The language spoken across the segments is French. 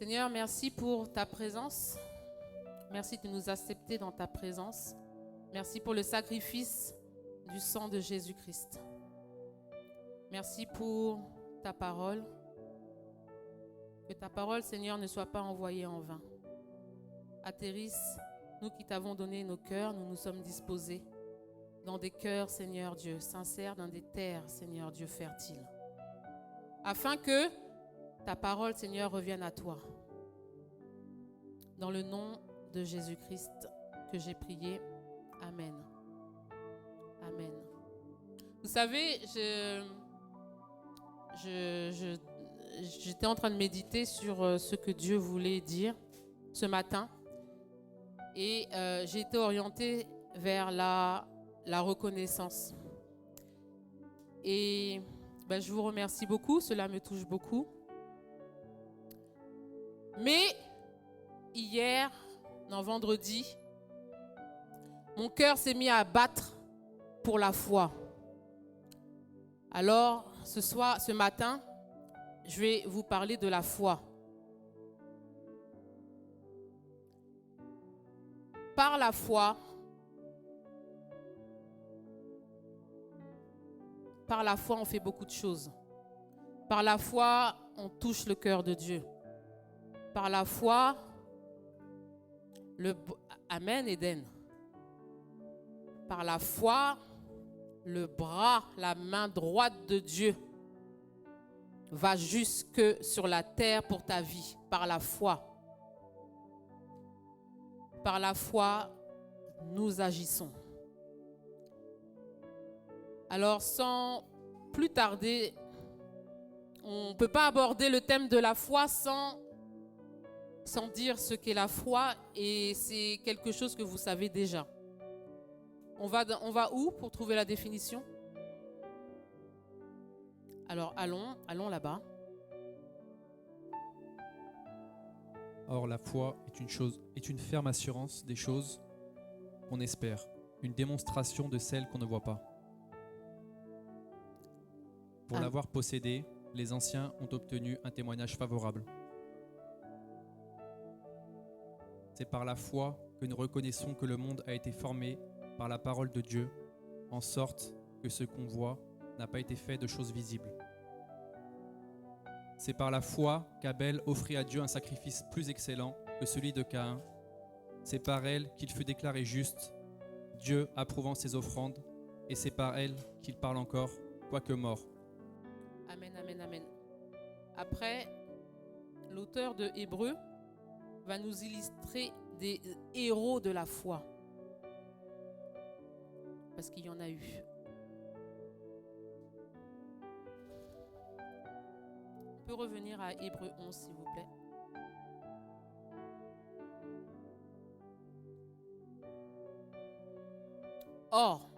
Seigneur, merci pour ta présence. Merci de nous accepter dans ta présence. Merci pour le sacrifice du sang de Jésus-Christ. Merci pour ta parole. Que ta parole, Seigneur, ne soit pas envoyée en vain. Atterrisse, nous qui t'avons donné nos cœurs, nous nous sommes disposés dans des cœurs, Seigneur Dieu, sincères, dans des terres, Seigneur Dieu, fertiles. Afin que ta parole, Seigneur, revienne à toi. Dans le nom de Jésus-Christ que j'ai prié. Amen. Amen. Vous savez, j'étais en train de méditer sur ce que Dieu voulait dire ce matin. Et j'ai été orientée vers la reconnaissance. Et je vous remercie beaucoup, cela me touche beaucoup. Mais vendredi, mon cœur s'est mis à battre pour la foi. Alors, ce matin, je vais vous parler de la foi. Par la foi, on fait beaucoup de choses. Par la foi, on touche le cœur de Dieu. Par la foi, Amen, Eden. Par la foi, le bras, la main droite de Dieu va jusque sur la terre pour ta vie. Par la foi. Par la foi, nous agissons. Alors, sans plus tarder, on ne peut pas aborder le thème de la foi sans dire ce qu'est la foi, et c'est quelque chose que vous savez déjà. On va où pour trouver la définition? Alors, allons là-bas. Or, la foi est une ferme assurance des choses qu'on espère, une démonstration de celles qu'on ne voit pas. Pour l'avoir possédée, les anciens ont obtenu un témoignage favorable. C'est par la foi que nous reconnaissons que le monde a été formé par la parole de Dieu, en sorte que ce qu'on voit n'a pas été fait de choses visibles. C'est par la foi qu'Abel offrit à Dieu un sacrifice plus excellent que celui de Caïn. C'est par elle qu'il fut déclaré juste, Dieu approuvant ses offrandes, et c'est par elle qu'il parle encore, quoique mort. Amen, amen, amen. Après, l'auteur de Hébreux va nous illustrer des héros de la foi. Parce qu'il y en a eu. On peut revenir à Hébreux 11, s'il vous plaît. Or,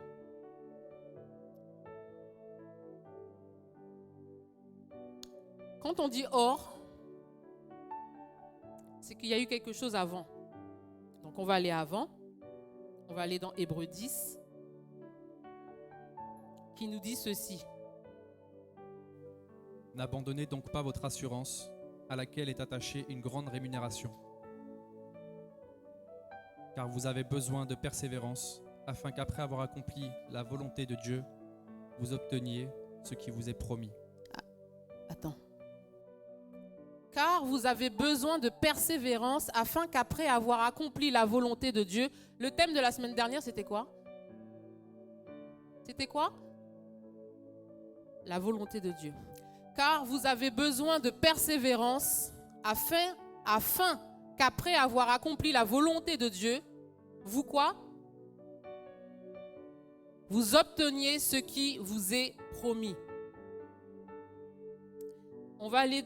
quand on dit or, c'est qu'il y a eu quelque chose avant. Donc on va aller avant. On va aller dans Hébreux 10, qui nous dit ceci. N'abandonnez donc pas votre assurance, à laquelle est attachée une grande rémunération. Car vous avez besoin de persévérance, afin qu'après avoir accompli la volonté de Dieu, vous obteniez ce qui vous est promis. Attends. Car vous avez besoin de persévérance, afin qu'après avoir accompli la volonté de Dieu, le thème de la semaine dernière, c'était quoi? C'était quoi? La volonté de Dieu. Car vous avez besoin de persévérance, afin qu'après avoir accompli la volonté de Dieu, vous quoi? Vous obteniez ce qui vous est promis. On va aller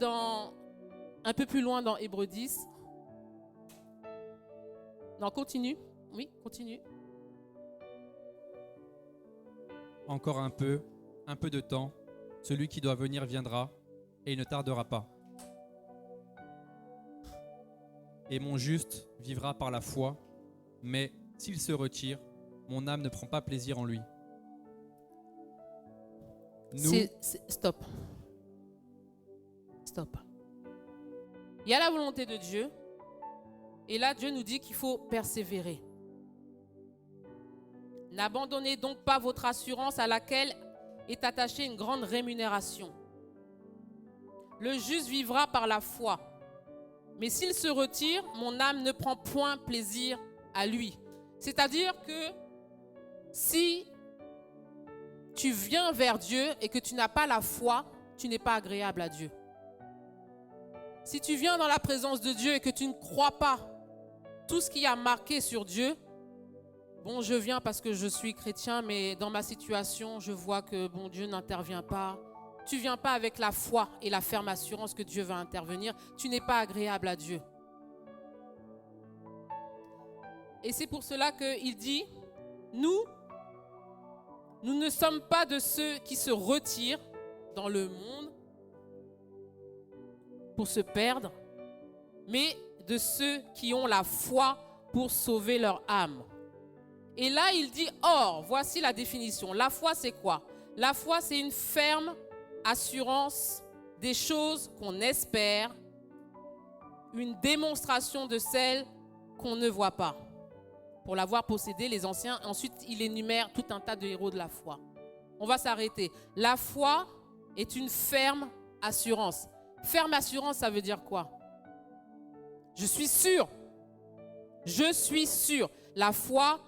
un peu plus loin dans Hébreux 10. Non, continue. Oui, continue. Encore un peu de temps, celui qui doit venir viendra, et il ne tardera pas. Et mon juste vivra par la foi, mais s'il se retire, mon âme ne prend pas plaisir en lui. Stop. Il Il y a la volonté de Dieu. Et là, Dieu nous dit qu'il faut persévérer. N'abandonnez donc pas votre assurance à laquelle est attachée une grande rémunération. Le juste vivra par la foi. Mais s'il se retire, mon âme ne prend point plaisir à lui. C'est-à-dire que si tu viens vers Dieu et que tu n'as pas la foi, tu n'es pas agréable à Dieu. Si tu viens dans la présence de Dieu et que tu ne crois pas tout ce qui a marqué sur Dieu, bon, je viens parce que je suis chrétien, mais dans ma situation, je vois que bon, Dieu n'intervient pas. Tu ne viens pas avec la foi et la ferme assurance que Dieu va intervenir. Tu n'es pas agréable à Dieu. Et c'est pour cela qu'il dit, nous ne sommes pas de ceux qui se retirent dans le monde pour se perdre, mais de ceux qui ont la foi pour sauver leur âme. Et là, il dit, or, voici la définition. La foi, c'est quoi? La foi, c'est une ferme assurance des choses qu'on espère, une démonstration de celles qu'on ne voit pas. Pour l'avoir possédé, les anciens, ensuite, il énumère tout un tas de héros de la foi. On va s'arrêter. La foi est une ferme assurance. Ferme assurance, ça veut dire quoi? Je suis sûr. Je suis sûr. La foi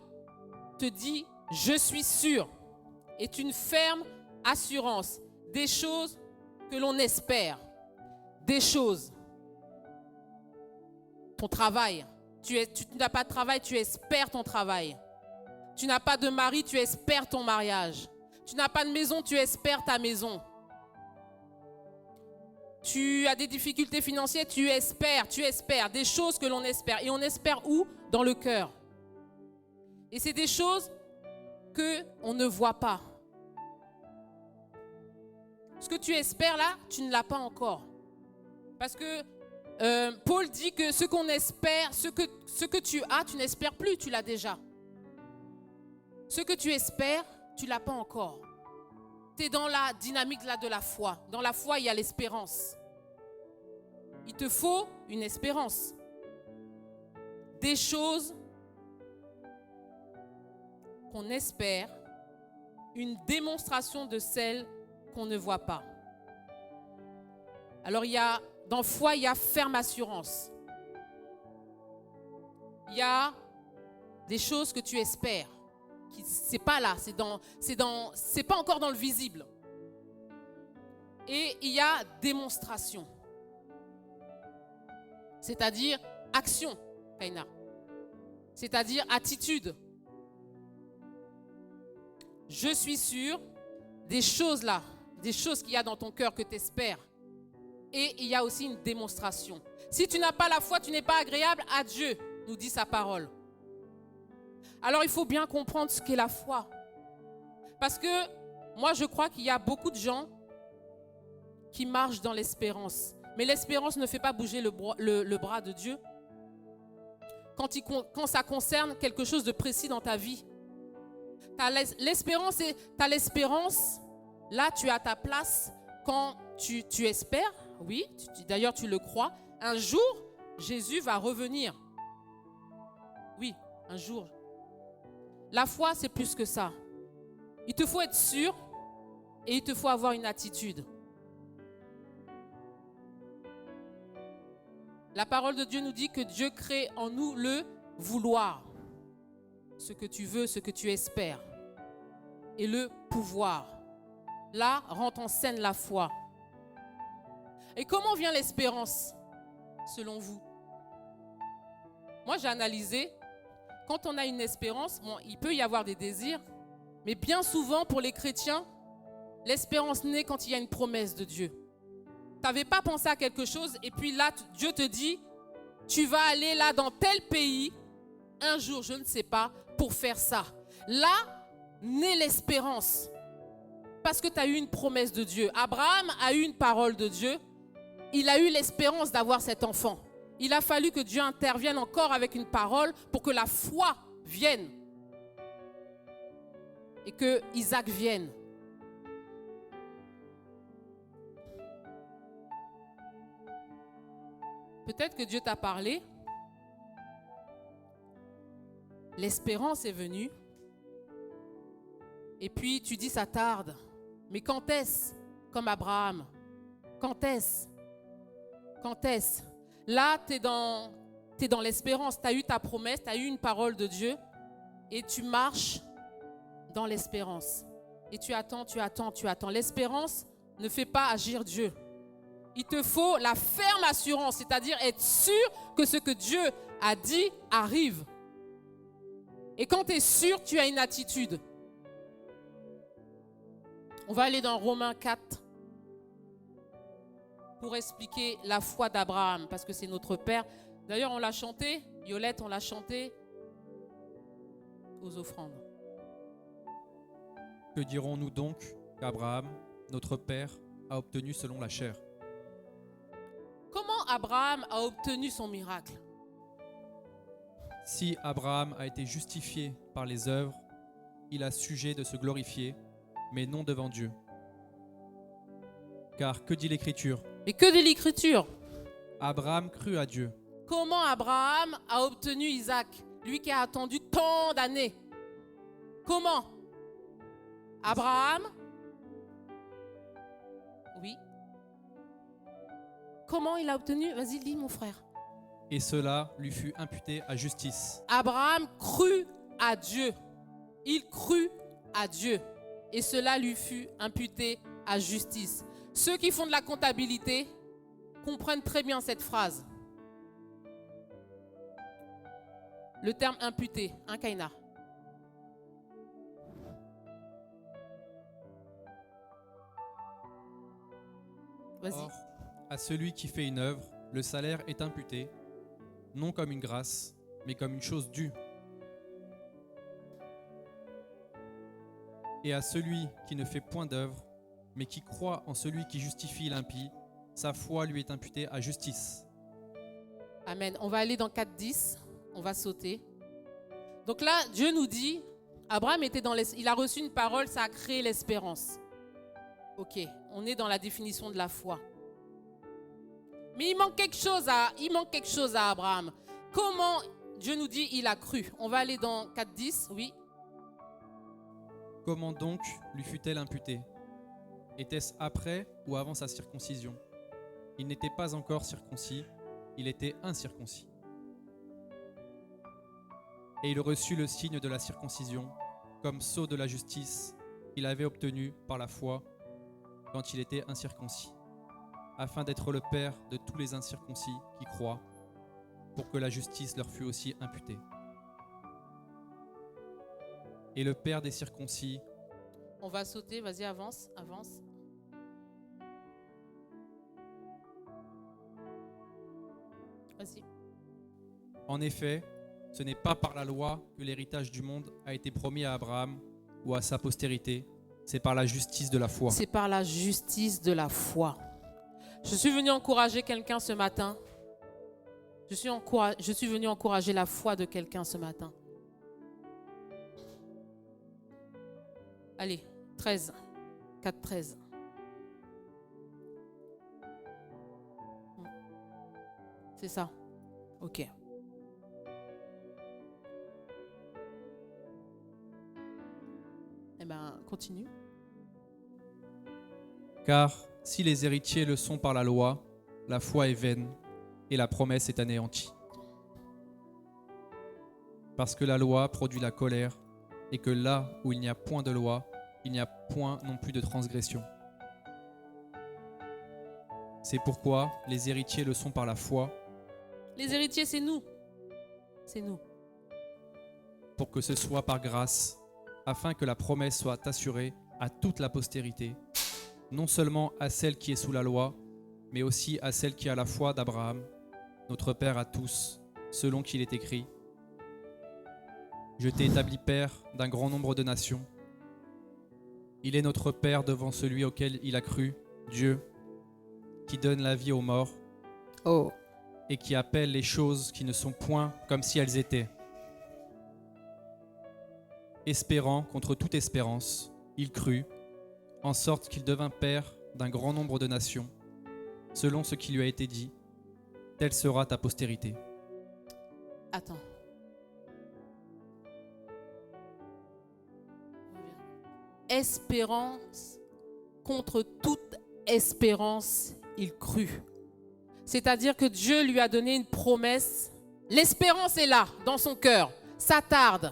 te dit, je suis sûr, est une ferme assurance des choses que l'on espère. Des choses. Ton travail. Tu n'as pas de travail, tu espères ton travail. Tu n'as pas de mari, tu espères ton mariage. Tu n'as pas de maison, tu espères ta maison. Tu as des difficultés financières, tu espères des choses que l'on espère. Et on espère où? Dans le cœur. Et c'est des choses qu'on ne voit pas. Ce que tu espères là, tu ne l'as pas encore. Parce que Paul dit que ce qu'on espère, ce que tu as, tu n'espères plus, tu l'as déjà. Ce que tu espères, tu ne l'as pas encore. Tu es dans la dynamique là de la foi. Dans la foi, il y a l'espérance. Il te faut une espérance. Des choses qu'on espère, une démonstration de celles qu'on ne voit pas. Alors dans foi, il y a ferme assurance. Il y a des choses que tu espères. C'est pas là, c'est pas encore dans le visible. Et il y a démonstration. C'est-à-dire action, Kaina. C'est-à-dire attitude. Je suis sûr des choses là, des choses qu'il y a dans ton cœur que tu espères. Et il y a aussi une démonstration. Si tu n'as pas la foi, tu n'es pas agréable à Dieu, nous dit sa parole. Alors il faut bien comprendre ce qu'est la foi. Parce que moi je crois qu'il y a beaucoup de gens qui marchent dans l'espérance. Mais l'espérance ne fait pas bouger le bras de Dieu. Quand ça concerne quelque chose de précis dans ta vie. Tu as l'espérance, là tu as ta place quand tu espères, oui, d'ailleurs tu le crois, un jour Jésus va revenir. Oui, un jour. La foi c'est plus que ça. Il te faut être sûr et il te faut avoir une attitude. La parole de Dieu nous dit que Dieu crée en nous le vouloir. Ce que tu veux, ce que tu espères. Et le pouvoir. Là, rentre en scène la foi. Et comment vient l'espérance, selon vous? Moi, j'ai analysé, quand on a une espérance, bon, il peut y avoir des désirs, mais bien souvent, pour les chrétiens, l'espérance naît quand il y a une promesse de Dieu. Tu n'avais pas pensé à quelque chose, et puis là, Dieu te dit, tu vas aller là dans tel pays, un jour, je ne sais pas, pour faire ça. Là, naît l'espérance. Parce que tu as eu une promesse de Dieu. Abraham a eu une parole de Dieu. Il a eu l'espérance d'avoir cet enfant. Il a fallu que Dieu intervienne encore avec une parole pour que la foi vienne. Et que Isaac vienne. Peut-être que Dieu t'a parlé. L'espérance est venue. Et puis tu dis ça tarde. Mais quand est-ce? Comme Abraham. Quand est-ce? Quand est-ce? Là, tu es dans l'espérance. Tu as eu ta promesse, tu as eu une parole de Dieu. Et tu marches dans l'espérance. Et tu attends, tu attends, tu attends. L'espérance ne fait pas agir Dieu. Il te faut la ferme assurance, c'est-à-dire être sûr que ce que Dieu a dit arrive. Et quand tu es sûr, tu as une attitude. On va aller dans Romains 4 pour expliquer la foi d'Abraham, parce que c'est notre père. D'ailleurs, on l'a chanté, Yolette, on l'a chanté aux offrandes. Que dirons-nous donc qu'Abraham, notre père, a obtenu selon la chair? Comment Abraham a obtenu son miracle? Si Abraham a été justifié par les œuvres, il a sujet de se glorifier, mais non devant Dieu. Car que dit l'Écriture? Mais que dit l'Écriture? Abraham crut à Dieu. Comment Abraham a obtenu Isaac, lui qui a attendu tant d'années? Comment? Abraham? Oui. Comment il a obtenu? Vas-y, lis mon frère. Et cela lui fut imputé à justice. Abraham crut à Dieu. Il crut à Dieu. Et cela lui fut imputé à justice. Ceux qui font de la comptabilité comprennent très bien cette phrase. Le terme imputé, un kaina. Vas-y. Or, à celui qui fait une œuvre, le salaire est imputé, non comme une grâce, mais comme une chose due. Et à celui qui ne fait point d'œuvre, mais qui croit en celui qui justifie l'impie, sa foi lui est imputée à justice. Amen. On va aller dans 4.10. On va sauter. Donc là, Dieu nous dit, Abraham était il a reçu une parole, ça a créé l'espérance. Ok, on est dans la définition de la foi. Mais il manque quelque chose à Abraham. Comment Dieu nous dit il a cru? On va aller dans 4.10, oui. Comment donc lui fut-elle imputée? Était-ce après ou avant sa circoncision? Il n'était pas encore circoncis, il était incirconcis. Et il reçut le signe de la circoncision, comme sceau de la justice qu'il avait obtenu par la foi quand il était incirconcis, afin d'être le père de tous les incirconcis qui croient, pour que la justice leur fût aussi imputée. Et le père des circoncis. On va sauter, vas-y, avance. Vas-y. En effet, ce n'est pas par la loi que l'héritage du monde a été promis à Abraham ou à sa postérité, c'est par la justice de la foi. C'est par la justice de la foi. Je suis venu encourager quelqu'un ce matin. Je suis venu encourager la foi de quelqu'un ce matin. Allez, 13. 4.13. C'est ça. Ok. Eh bien, continue. Car si les héritiers le sont par la loi, la foi est vaine et la promesse est anéantie. Parce que la loi produit la colère et que là où il n'y a point de loi, il n'y a point non plus de transgression. C'est pourquoi les héritiers le sont par la foi. Les héritiers, c'est nous. C'est nous. Pour que ce soit par grâce, afin que la promesse soit assurée à toute la postérité, non seulement à celle qui est sous la loi, mais aussi à celle qui a la foi d'Abraham, notre Père à tous, selon qu'il est écrit : Je t'ai établi Père d'un grand nombre de nations. Il est notre Père devant celui auquel il a cru, Dieu, qui donne la vie aux morts et qui appelle les choses qui ne sont point comme si elles étaient. Espérant contre toute espérance, il crut, en sorte qu'il devint Père d'un grand nombre de nations, selon ce qui lui a été dit : telle sera ta postérité. Attends. Espérance, contre toute espérance, il crut. C'est-à-dire que Dieu lui a donné une promesse. L'espérance est là, dans son cœur. Ça tarde.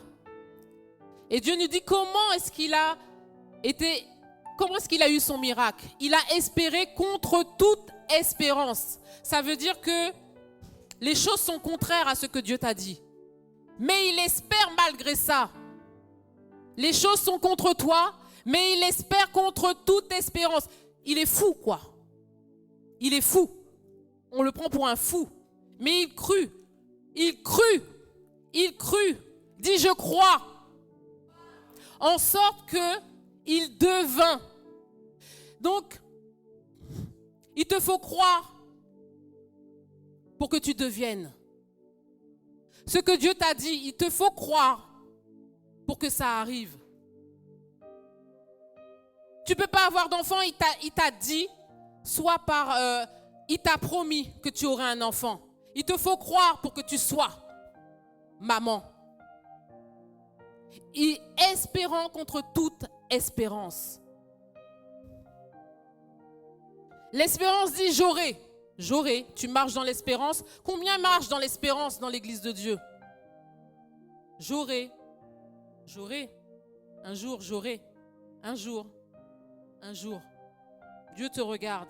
Et Dieu nous dit comment est-ce qu'il a eu son miracle. Il a espéré contre toute espérance. Ça veut dire que les choses sont contraires à ce que Dieu t'a dit. Mais il espère malgré ça. Les choses sont contre toi, mais il espère contre toute espérance. Il est fou, quoi. Il est fou. On le prend pour un fou. Mais il crut. Il crut. Il crut. Dis je crois. En sorte qu'il devint. Donc, il te faut croire pour que tu deviennes. Ce que Dieu t'a dit, il te faut croire pour que ça arrive. Tu ne peux pas avoir d'enfant, il t'a dit, il t'a promis que tu aurais un enfant. Il te faut croire pour que tu sois maman. Et espérant contre toute espérance. L'espérance dit j'aurai. J'aurai. Tu marches dans l'espérance. Combien marchent dans l'espérance dans l'église de Dieu? J'aurai. J'aurai. Un jour, j'aurai. Un jour. Un jour. Dieu te regarde.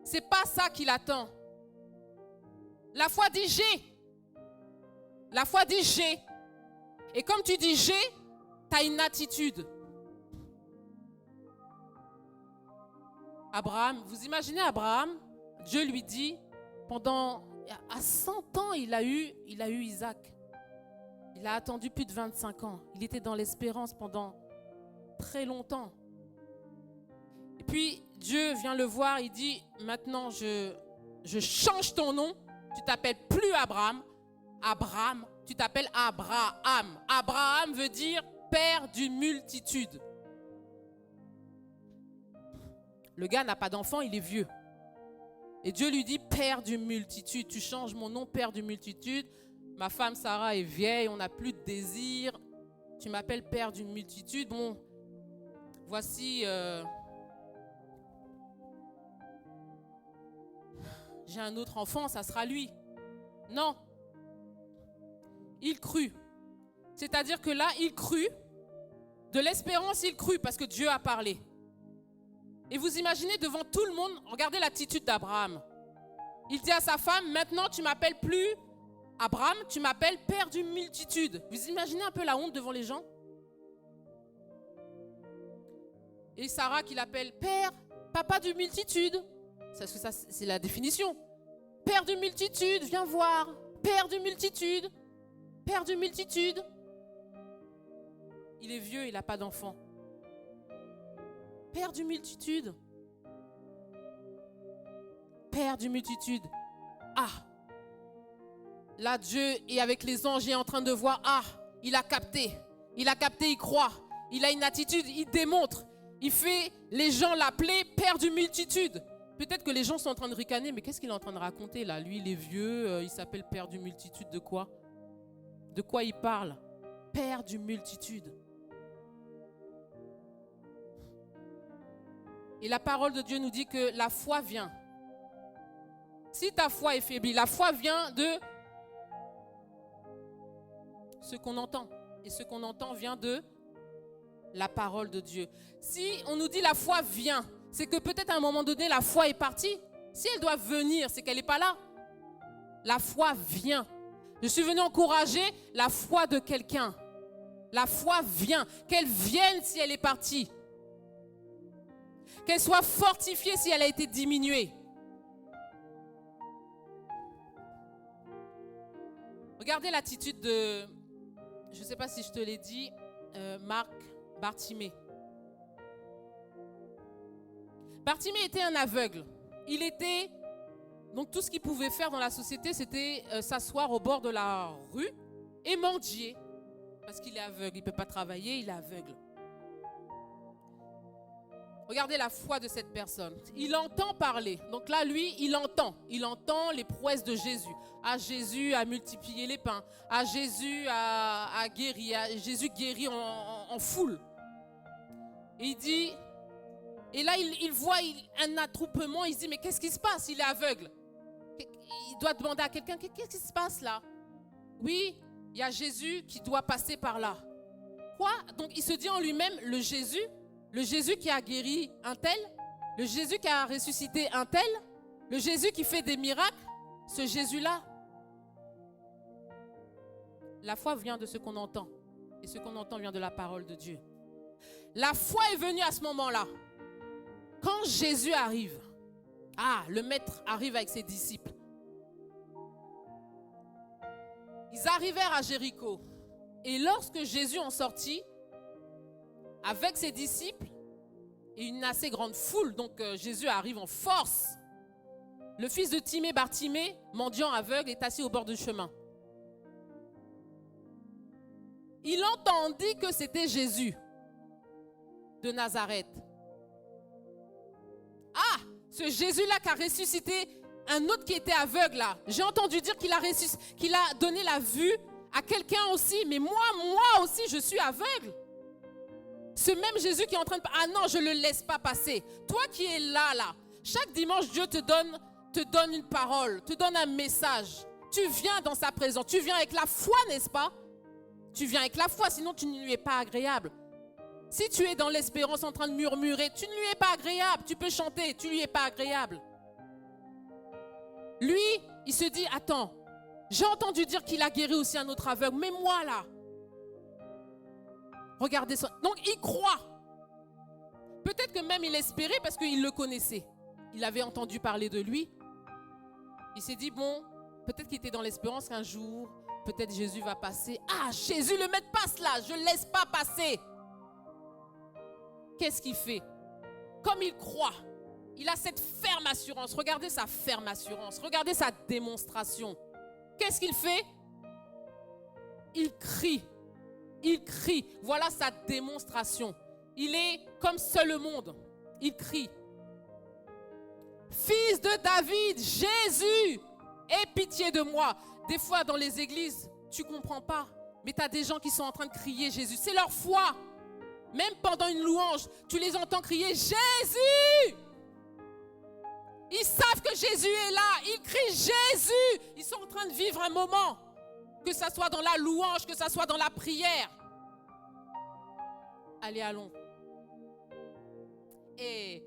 C'est pas ça qu'il attend. La foi dit j'ai. La foi dit j'ai. Et comme tu dis j'ai, tu as une attitude. Abraham, vous imaginez Abraham, Dieu lui dit, à 100 ans, il a eu Isaac. Il a attendu plus de 25 ans. Il était dans l'espérance pendant très longtemps. Et puis, Dieu vient le voir, il dit, maintenant, je change ton nom. Tu t'appelles plus Abraham. Abraham, tu t'appelles Abraham. Abraham veut dire père d'une multitude. Le gars n'a pas d'enfant, il est vieux. Et Dieu lui dit, père d'une multitude, tu changes mon nom, père d'une multitude. Ma femme Sarah est vieille, on n'a plus de désir. Tu m'appelles père d'une multitude. Bon, voici, j'ai un autre enfant, ça sera lui. Non. Il crut. C'est-à-dire que là, il crut. De l'espérance, il crut parce que Dieu a parlé. Et vous imaginez devant tout le monde, regardez l'attitude d'Abraham. Il dit à sa femme, maintenant tu m'appelles plus Abraham, tu m'appelles père d'une multitude. Vous imaginez un peu la honte devant les gens? Et Sarah qui l'appelle père, papa d'une multitude. Parce que ça, c'est la définition. Père d'une multitude, viens voir. Père d'une multitude. Père d'une multitude. Il est vieux, il n'a pas d'enfant. Père d'une multitude. Père d'une multitude. Ah. Là, Dieu est avec les anges, il est en train de voir. Ah, il a capté. Il a capté, il croit. Il a une attitude, il démontre. Il fait les gens l'appeler Père d'une multitude. Peut-être que les gens sont en train de ricaner, mais qu'est-ce qu'il est en train de raconter là? Lui, il est vieux, il s'appelle Père d'une multitude. De quoi? De quoi il parle? Père d'une multitude. Et la parole de Dieu nous dit que la foi vient. Si ta foi est faiblie, la foi vient de ce qu'on entend. Et ce qu'on entend vient de la parole de Dieu. Si on nous dit la foi vient, c'est que peut-être à un moment donné, la foi est partie. Si elle doit venir, c'est qu'elle n'est pas là. La foi vient. Je suis venu encourager la foi de quelqu'un. La foi vient. Qu'elle vienne si elle est partie. Qu'elle soit fortifiée si elle a été diminuée. Regardez l'attitude de, je ne sais pas si je te l'ai dit, Marc Bartimée. Bartimée était un aveugle. Il était, donc tout ce qu'il pouvait faire dans la société, c'était s'asseoir au bord de la rue et mendier. Parce qu'il est aveugle, il ne peut pas travailler, il est aveugle. Regardez la foi de cette personne. Il entend parler. Donc là, lui, il entend. Il entend les prouesses de Jésus. Ah, Jésus a multiplié les pains. Ah, Jésus a guéri. Ah, Jésus guérit en foule. Et il dit... Et là, il voit un attroupement. Il se dit, mais qu'est-ce qui se passe? Il est aveugle. Il doit demander à quelqu'un, qu'est-ce qui se passe là? Oui, il y a Jésus qui doit passer par là. Quoi? Donc, il se dit en lui-même, le Jésus qui a guéri un tel, le Jésus qui a ressuscité un tel, le Jésus qui fait des miracles, ce Jésus-là. La foi vient de ce qu'on entend. Et ce qu'on entend vient de la parole de Dieu. La foi est venue à ce moment-là. Quand Jésus arrive, le maître arrive avec ses disciples. Ils arrivèrent à Jéricho. Et lorsque Jésus en sortit, avec ses disciples et une assez grande foule, donc Jésus arrive en force. Le fils de Timée, Bartimée, mendiant aveugle, est assis au bord du chemin. Il entendit que c'était Jésus de Nazareth. Ah, ce Jésus-là qui a ressuscité un autre qui était aveugle là. J'ai entendu dire qu'il a donné la vue à quelqu'un aussi, mais moi aussi je suis aveugle. Ce même Jésus qui est en train de... Ah non, je ne le laisse pas passer. Toi qui es là, chaque dimanche, Dieu te donne une parole, te donne un message. Tu viens dans sa présence, tu viens avec la foi, n'est-ce pas? Tu viens avec la foi, sinon tu ne lui es pas agréable. Si tu es dans l'espérance en train de murmurer, tu ne lui es pas agréable. Tu peux chanter, tu ne lui es pas agréable. Lui, il se dit, attends, j'ai entendu dire qu'il a guéri aussi un autre aveugle, mais moi là, regardez ça. Donc il croit. Peut-être que même il espérait parce qu'il le connaissait. Il avait entendu parler de lui. Il s'est dit, bon, peut-être qu'il était dans l'espérance qu'un jour, peut-être Jésus va passer. Ah, Jésus, le maître passe là, je ne laisse pas passer. Qu'est-ce qu'il fait? Comme il croit, il a cette ferme assurance. Regardez sa ferme assurance. Regardez sa démonstration. Qu'est-ce qu'il fait? Il crie. Il crie. Voilà sa démonstration. Il est comme seul au monde. Il crie. Fils de David, Jésus, aie pitié de moi. Des fois, dans les églises, tu ne comprends pas. Mais tu as des gens qui sont en train de crier Jésus. C'est leur foi. Même pendant une louange, tu les entends crier Jésus. Ils savent que Jésus est là. Ils crient Jésus. Ils sont en train de vivre un moment. Que ça soit dans la louange, que ça soit dans la prière. Allez, allons. Et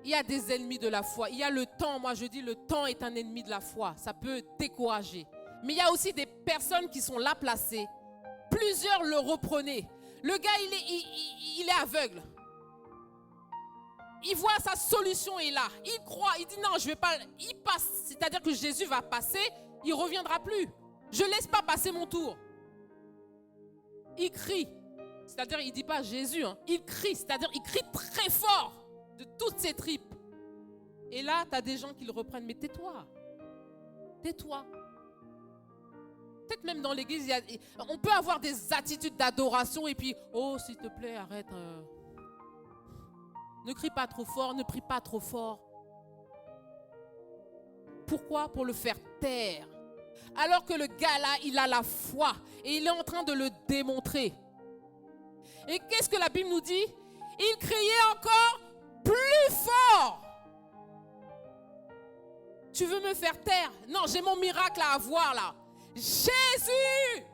il y a des ennemis de la foi. Il y a le temps. Moi, je dis le temps est un ennemi de la foi. Ça peut décourager. Mais il y a aussi des personnes qui sont là placées. Plusieurs le reprenaient. Le gars, il est aveugle. Il voit sa solution est là. Il croit, il dit non, je ne vais pas. Il passe, c'est-à-dire que Jésus va passer, il ne reviendra plus. Je ne laisse pas passer mon tour. Il crie, c'est-à-dire il ne dit pas Jésus, il crie, c'est-à-dire il crie très fort de toutes ses tripes. Et là, tu as des gens qui le reprennent, mais tais-toi. Tais-toi. Peut-être même dans l'église, on peut avoir des attitudes d'adoration et puis, oh, s'il te plaît, arrête. Ne crie pas trop fort, ne prie pas trop fort. Pourquoi? Pour le faire taire. Alors que le gars là, il a la foi et il est en train de le démontrer. Et qu'est-ce que la Bible nous dit? Il criait encore plus fort. Tu veux me faire taire? Non, j'ai mon miracle à avoir là. Jésus,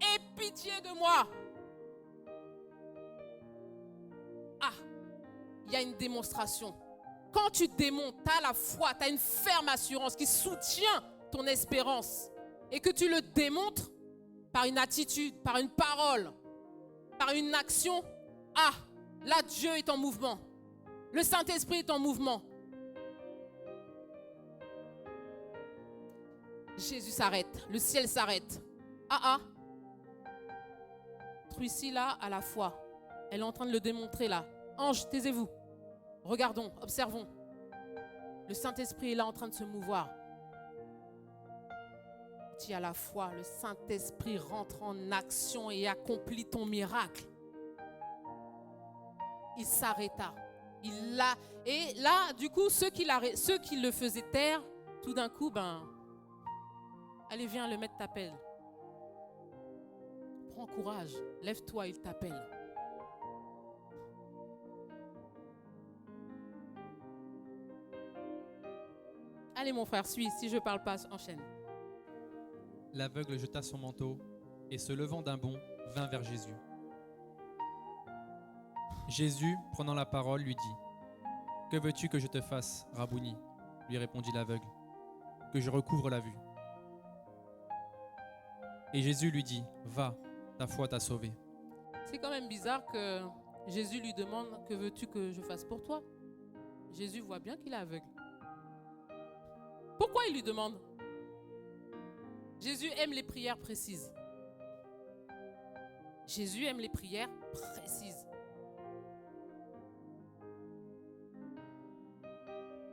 aie pitié de moi. Ah, il y a une démonstration. Quand tu démontes, tu as la foi, tu as une ferme assurance qui soutient ton espérance et que tu le démontres par une attitude, par une parole, par une action. Ah, là Dieu est en mouvement. Le Saint-Esprit est en mouvement. Jésus s'arrête, le ciel s'arrête. Trucy là a la foi. Elle est en train de le démontrer là. Ange, taisez-vous. Regardons, observons. Le Saint-Esprit est là en train de se mouvoir. Tu as la foi, le Saint-Esprit rentre en action et accomplit ton miracle. il s'arrêta. Et là, du coup, ceux qui le faisaient taire, tout d'un coup, allez, viens, le maître t'appelle. Prends courage, lève-toi, il t'appelle. Allez, mon frère, suis. Si je ne parle pas, enchaîne. L'aveugle jeta son manteau et, se levant d'un bond, vint vers Jésus. Jésus, prenant la parole, lui dit : « Que veux-tu que je te fasse, Rabouni ? » lui répondit l'aveugle. « Que je recouvre la vue. » Et Jésus lui dit : « Va, ta foi t'a sauvé. » C'est quand même bizarre que Jésus lui demande : « Que veux-tu que je fasse pour toi ?» Jésus voit bien qu'il est aveugle. Pourquoi il lui demande ? Jésus aime les prières précises. Jésus aime les prières précises.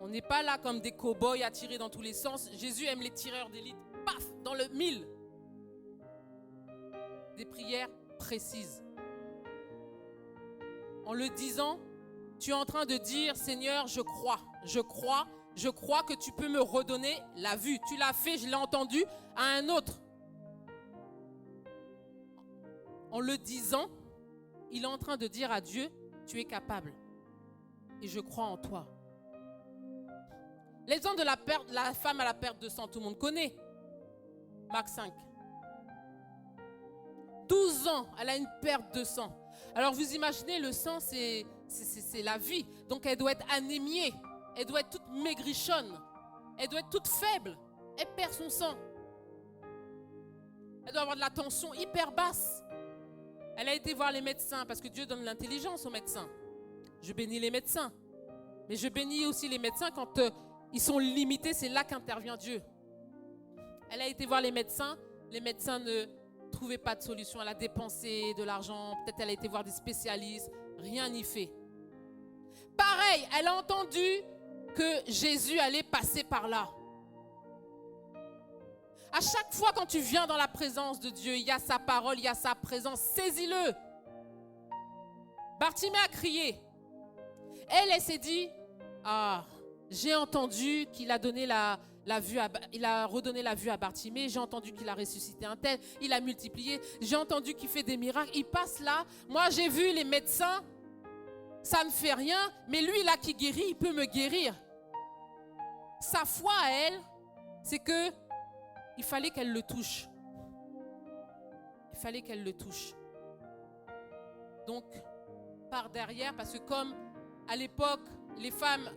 On n'est pas là comme des cow-boys à tirer dans tous les sens. Jésus aime les tireurs d'élite. Paf, dans le mille. Des prières précises. En le disant, tu es en train de dire : Seigneur, je crois que tu peux me redonner la vue. Tu l'as fait, je l'ai entendu à un autre. En le disant, il est en train de dire à Dieu : tu es capable et je crois en toi. L'exemple de la femme à la perte de sang, tout le monde connaît. Marc 5. 12 ans, elle a une perte de sang. Alors vous imaginez, le sang, c'est la vie. Donc elle doit être anémiée. Elle doit être toute maigrichonne. Elle doit être toute faible. Elle perd son sang. Elle doit avoir de la tension hyper basse. Elle a été voir les médecins parce que Dieu donne l'intelligence aux médecins. Je bénis les médecins. Mais je bénis aussi les médecins quand ils sont limités, c'est là qu'intervient Dieu. Elle a été voir les médecins ne trouvaient pas de solution. Elle a dépensé de l'argent, peut-être elle a été voir des spécialistes, rien n'y fait. Pareil, elle a entendu que Jésus allait passer par là. À chaque fois quand tu viens dans la présence de Dieu, il y a sa parole, il y a sa présence, saisis-le. Bartimée a crié. Elle s'est dit, j'ai entendu qu'il a donné il a redonné la vue à Bartimée, j'ai entendu qu'il a ressuscité un tel, il a multiplié, j'ai entendu qu'il fait des miracles, il passe là, moi j'ai vu les médecins, ça ne fait rien, mais lui là qui guérit, il peut me guérir. Sa foi à elle, c'est que il fallait qu'elle le touche. Il fallait qu'elle le touche. Donc, par derrière, parce que comme à l'époque, les femmes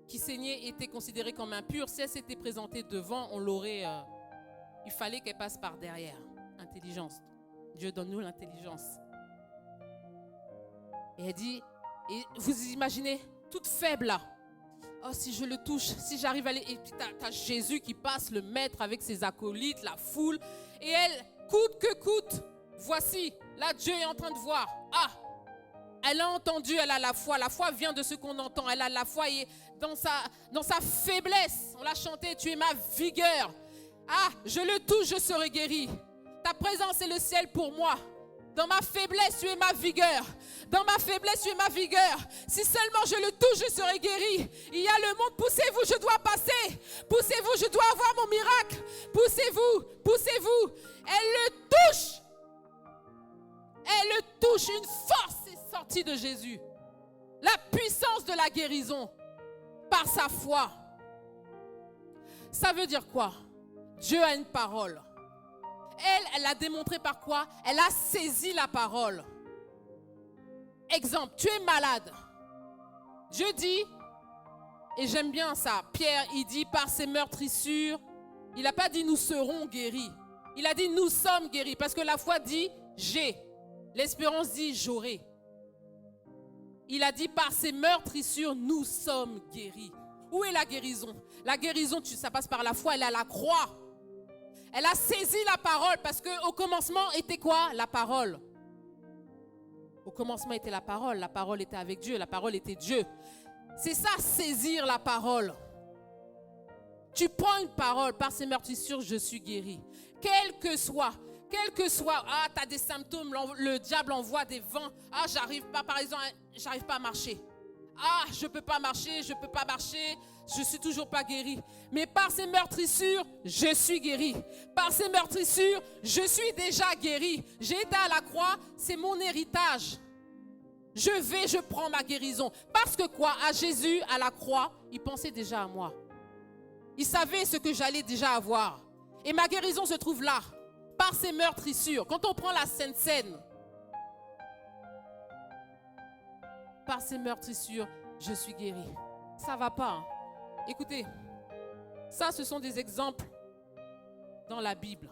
qui saignaient étaient considérées comme impures, si elles s'étaient présentées devant, on l'aurait... il fallait qu'elle passe par derrière. Intelligence. Dieu donne-nous l'intelligence. Et elle dit, et vous imaginez, toute faible là. Oh, si je le touche, si j'arrive à aller... Et puis t'as Jésus qui passe, le maître avec ses acolytes, la foule. Et elle, coûte que coûte, voici, là Dieu est en train de voir. Elle a entendu, elle a la foi. La foi vient de ce qu'on entend. Elle a la foi et dans sa faiblesse. On l'a chanté, tu es ma vigueur. Je le touche, je serai guéri. Ta présence est le ciel pour moi. Dans ma faiblesse, tu es ma vigueur. Dans ma faiblesse, tu es ma vigueur. Si seulement je le touche, je serai guéri. Il y a le monde, poussez-vous, je dois passer. Poussez-vous, je dois avoir mon miracle. Poussez-vous, poussez-vous. Elle le touche. Elle le touche. Une force est sortie de Jésus. La puissance de la guérison par sa foi. Ça veut dire quoi? Dieu a une parole. Elle l'a démontré par quoi? Elle a saisi la parole. Exemple, tu es malade. Dieu dit, et j'aime bien ça, Pierre, il dit par ses meurtrissures, il n'a pas dit nous serons guéris. Il a dit nous sommes guéris, parce que la foi dit j'ai. L'espérance dit j'aurai. Il a dit par ses meurtrissures, nous sommes guéris. Où est la guérison? La guérison, ça passe par la foi, elle est à la croix. Elle a saisi la parole parce qu'au commencement était quoi? La parole. Au commencement était la parole était avec Dieu, la parole était Dieu. C'est ça, saisir la parole. Tu prends une parole, par ces meurtrissures, je suis guéri. Quel que soit, Quel que soit, tu as des symptômes, le diable envoie des vents. J'arrive pas, par exemple, j'arrive pas à marcher. Je peux pas marcher, je suis toujours pas guéri. Mais par ces meurtrissures, je suis guéri. Par ces meurtrissures, je suis déjà guéri. J'ai été à la croix, c'est mon héritage. Je prends ma guérison. Parce que quoi? À Jésus, à la croix, il pensait déjà à moi. Il savait ce que j'allais déjà avoir. Et ma guérison se trouve là, par ces meurtrissures. Quand on prend la Sainte Seine, par ces meurtrissures, je suis guéri. Ça va pas. Hein? Écoutez, ça, ce sont des exemples dans la Bible.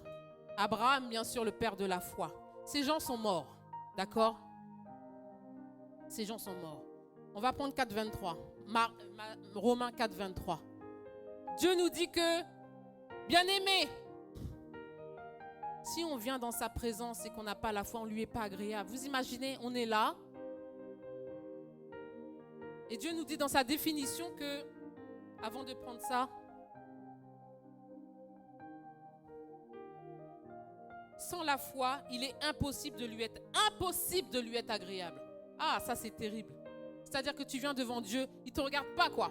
Abraham, bien sûr, le père de la foi. Ces gens sont morts, d'accord? Ces gens sont morts. On va prendre 4,23. Romains 4,23. Dieu nous dit que, bien-aimé, si on vient dans sa présence et qu'on n'a pas la foi, on ne lui est pas agréable. Vous imaginez, on est là. Et Dieu nous dit dans sa définition que, avant de prendre ça, sans la foi, il est impossible de lui être agréable. Ça c'est terrible. C'est-à-dire que tu viens devant Dieu, il ne te regarde pas quoi.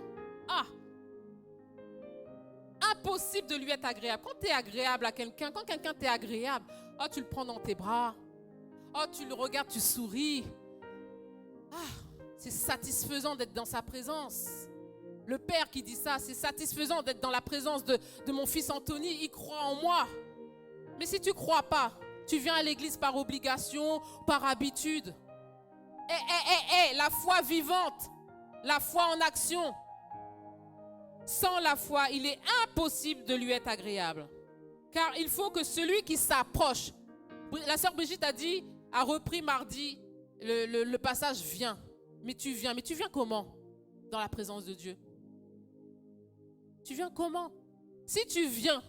Impossible de lui être agréable. Quand tu es agréable à quelqu'un, quand quelqu'un t'est agréable, tu le prends dans tes bras. Tu le regardes, tu souris. C'est satisfaisant d'être dans sa présence. Le Père qui dit ça, c'est satisfaisant d'être dans la présence de mon fils Anthony. Il croit en moi. Mais si tu ne crois pas, tu viens à l'église par obligation, par habitude. La foi vivante, la foi en action. Sans la foi, il est impossible de lui être agréable. Car il faut que celui qui s'approche. La sœur Brigitte a repris mardi le passage viens. Mais tu viens comment? Dans la présence de Dieu. Tu viens comment? Si tu viens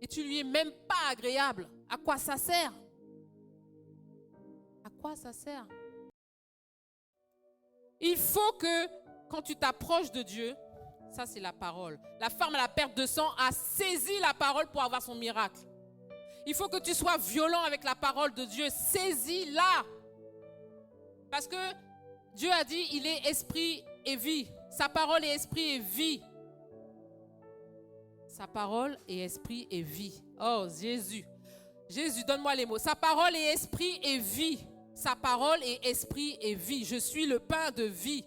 et tu lui es même pas agréable, à quoi ça sert? À quoi ça sert? Il faut que quand tu t'approches de Dieu, ça c'est la parole. La femme à la perte de sang a saisi la parole pour avoir son miracle. Il faut que tu sois violent avec la parole de Dieu. Saisis-la. Parce que Dieu a dit, il est esprit et vie. Sa parole est esprit et vie. Sa parole est esprit et vie. Oh, Jésus. Jésus, donne-moi les mots. Sa parole est esprit et vie. Sa parole est esprit et vie. Je suis le pain de vie.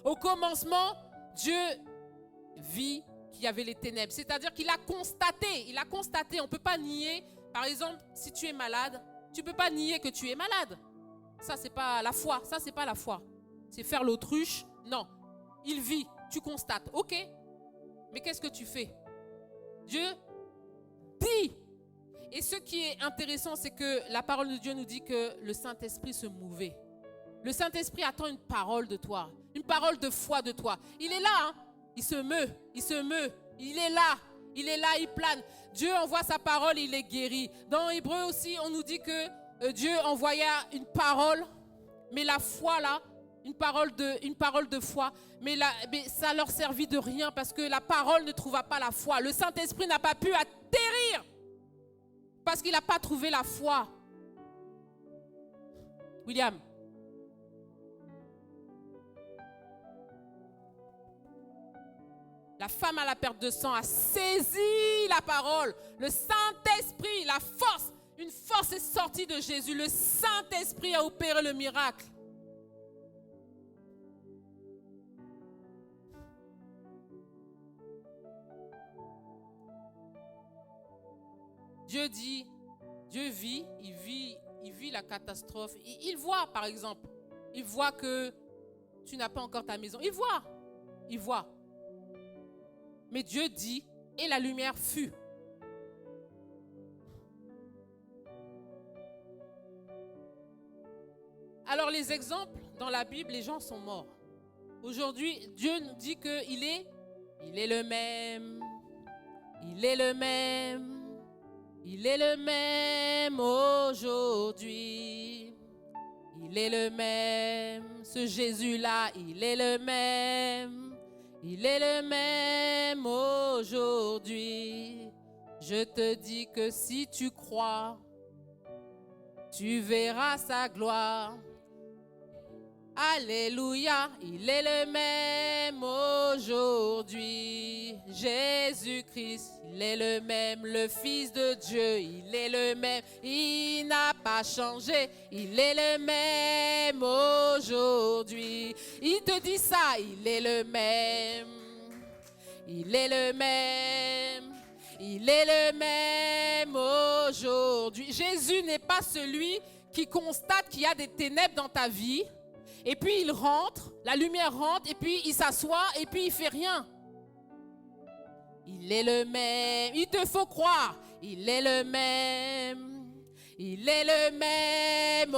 Au commencement, Dieu vit qu'il y avait les ténèbres. C'est-à-dire qu'il a constaté. On ne peut pas nier. Par exemple, si tu es malade, tu ne peux pas nier que tu es malade. Ça, c'est pas la foi. Ça, c'est pas la foi. C'est faire l'autruche. Non. Il vit. Tu constates. OK. Mais qu'est-ce que tu fais? Dieu dit. Et ce qui est intéressant, c'est que la parole de Dieu nous dit que le Saint-Esprit se mouvait. Le Saint-Esprit attend une parole de toi. Une parole de foi de toi. Il est là. Hein? Il se meut. Il est là. Il plane. Dieu envoie sa parole, il est guéri. Dans Hébreu aussi, on nous dit que Dieu envoya une parole, mais la foi là, une parole de foi, mais ça leur servit de rien parce que la parole ne trouva pas la foi. Le Saint-Esprit n'a pas pu atterrir parce qu'il n'a pas trouvé la foi. William. La femme à la perte de sang a saisi la parole. Le Saint-Esprit, la force, une force est sortie de Jésus. Le Saint-Esprit a opéré le miracle. Dieu dit, Dieu vit, il vit la catastrophe. Il voit, par exemple, il voit que tu n'as pas encore ta maison. Il voit. Mais Dieu dit, et la lumière fut. Alors les exemples, dans la Bible, les gens sont morts. Aujourd'hui, Dieu nous dit qu'il est le même. Il est le même. Il est le même aujourd'hui. Il est le même. Ce Jésus-là, il est le même. Il est le même aujourd'hui. Je te dis que si tu crois, tu verras sa gloire. Alléluia, il est le même aujourd'hui. Jésus-Christ, il est le même, le Fils de Dieu, il est le même, il n'a pas changé, il est le même aujourd'hui. Il te dit ça, il est le même, il est le même, il est le même aujourd'hui. Jésus n'est pas celui qui constate qu'il y a des ténèbres dans ta vie. Et puis il rentre, la lumière rentre, et puis il s'assoit, et puis il fait rien. Il est le même, il te faut croire, il est le même, il est le même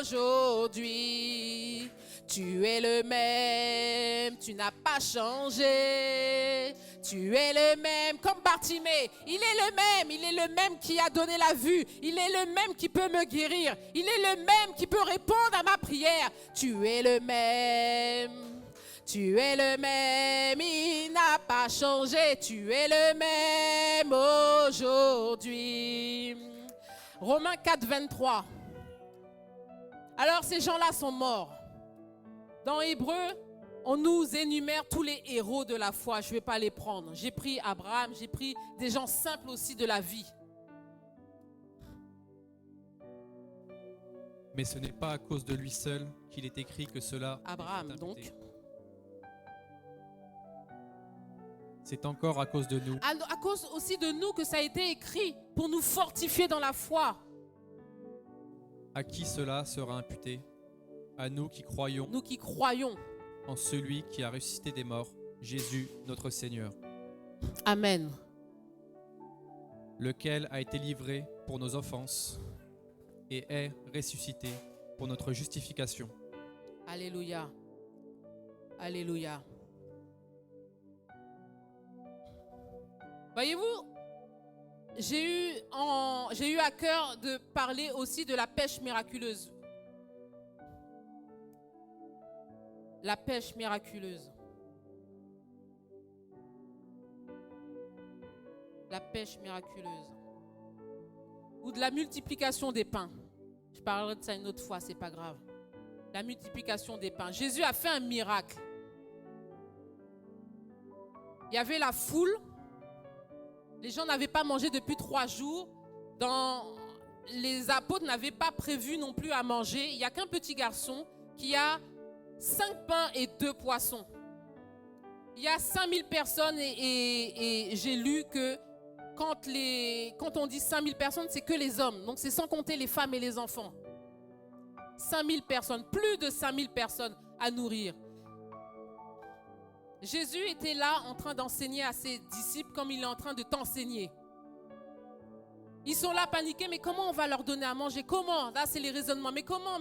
aujourd'hui. Tu es le même, tu n'as pas changé. Tu es le même, comme Bartimée. Il est le même qui a donné la vue. Il est le même qui peut me guérir. Il est le même qui peut répondre à ma prière. Tu es le même. Tu es le même, il n'a pas changé. Tu es le même aujourd'hui. Romains 4, 23. Alors ces gens-là sont morts. Dans Hébreu, on nous énumère tous les héros de la foi. Je ne vais pas les prendre. J'ai pris Abraham, j'ai pris des gens simples aussi de la vie. Mais ce n'est pas à cause de lui seul qu'il est écrit que cela Abraham, donc. C'est encore à cause de nous. À cause aussi de nous que ça a été écrit pour nous fortifier dans la foi. À qui cela sera imputé? À nous qui croyons. Nous qui croyons. En celui qui a ressuscité des morts, Jésus notre Seigneur. Amen. Lequel a été livré pour nos offenses et est ressuscité pour notre justification. Alléluia. Alléluia. Voyez-vous, j'ai eu à cœur de parler aussi de la pêche miraculeuse. La pêche miraculeuse. La pêche miraculeuse. Ou de la multiplication des pains. Je parlerai de ça une autre fois, c'est pas grave. La multiplication des pains. Jésus a fait un miracle. Il y avait la foule. Les gens n'avaient pas mangé depuis 3 jours. Les apôtres n'avaient pas prévu non plus à manger. Il n'y a qu'un petit garçon qui a 5 pains et 2 poissons. Il y a 5000 personnes et j'ai lu que quand on dit 5000 personnes, c'est que les hommes. Donc c'est sans compter les femmes et les enfants. 5000 personnes, plus de 5000 personnes à nourrir. Jésus était là en train d'enseigner à ses disciples comme il est en train de t'enseigner. Ils sont là paniqués, mais comment on va leur donner à manger? Comment? Là, c'est les raisonnements. Mais comment?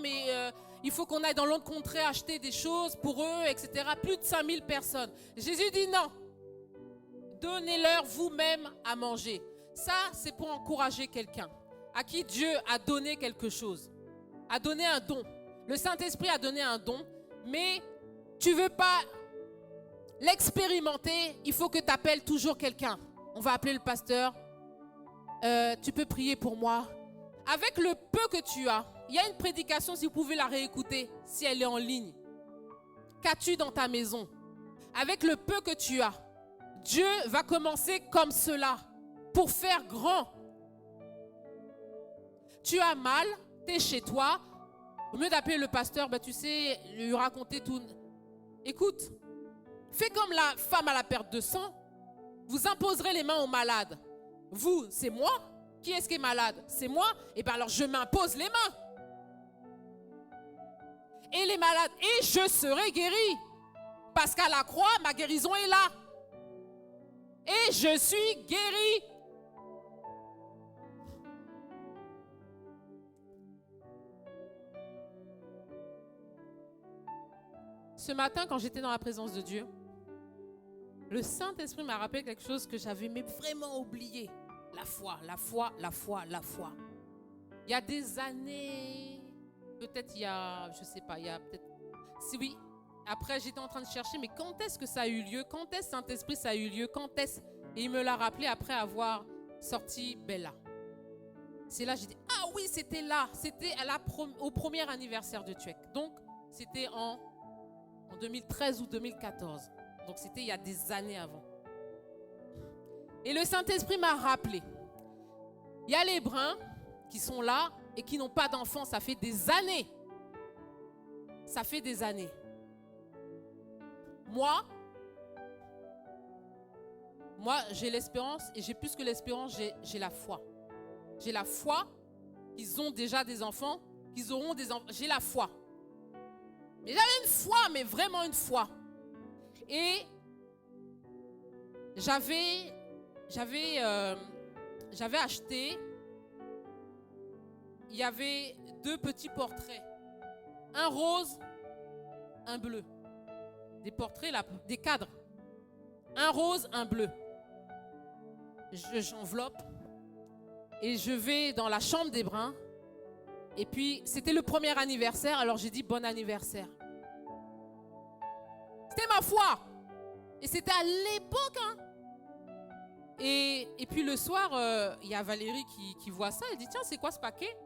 Il faut qu'on aille dans l'autre contrée acheter des choses pour eux, etc. Plus de 5000 personnes. Jésus dit non. Donnez-leur vous-même à manger. Ça, c'est pour encourager quelqu'un à qui Dieu a donné quelque chose, a donné un don. Le Saint-Esprit a donné un don, mais tu ne veux pas l'expérimenter, il faut que tu appelles toujours quelqu'un. On va appeler le pasteur. Tu peux prier pour moi. Avec le peu que tu as, il y a une prédication, si vous pouvez la réécouter, si elle est en ligne. Qu'as-tu dans ta maison? Avec le peu que tu as, Dieu va commencer comme cela pour faire grand. Tu as mal, tu es chez toi. Au lieu d'appeler le pasteur, tu sais, lui raconter tout. Écoute, fais comme la femme à la perte de sang. Vous imposerez les mains aux malades. Vous, c'est moi. Qui est-ce qui est malade? C'est moi. Et bien alors je m'impose les mains. Et les malades. Et je serai guéri. Parce qu'à la croix, ma guérison est là. Et je suis guéri. Ce matin, quand j'étais dans la présence de Dieu, le Saint-Esprit m'a rappelé quelque chose que j'avais vraiment oublié. La foi, la foi, la foi, la foi. Il y a des années, peut-être il y a, je ne sais pas, il y a peut-être... Si oui, après j'étais en train de chercher, mais quand est-ce que ça a eu lieu? Quand est-ce Saint-Esprit ça a eu lieu? Quand est-ce? Et il me l'a rappelé après avoir sorti Bella. C'est là que j'ai dit, ah oui, c'était là. C'était au premier anniversaire de Tuek. Donc, c'était en 2013 ou 2014. Donc, c'était il y a des années avant. Et le Saint-Esprit m'a rappelé. Il y a les bruns qui sont là et qui n'ont pas d'enfants. Ça fait des années. Ça fait des années. Moi, j'ai l'espérance et j'ai plus que l'espérance, j'ai la foi. J'ai la foi qu'ils ont déjà des enfants, qu'ils auront des enfants. J'ai la foi. Mais j'avais une foi, mais vraiment une foi. Et j'avais acheté, il y avait 2 petits portraits. Un rose, un bleu. Des portraits, là, des cadres. Un rose, un bleu. J'enveloppe et je vais dans la chambre des bruns. Et puis, c'était le premier anniversaire, alors j'ai dit bon anniversaire. C'était ma foi. Et c'était à l'époque. Hein. Et puis le soir, il y a Valérie qui voit ça. Elle dit, tiens, c'est quoi ce paquet?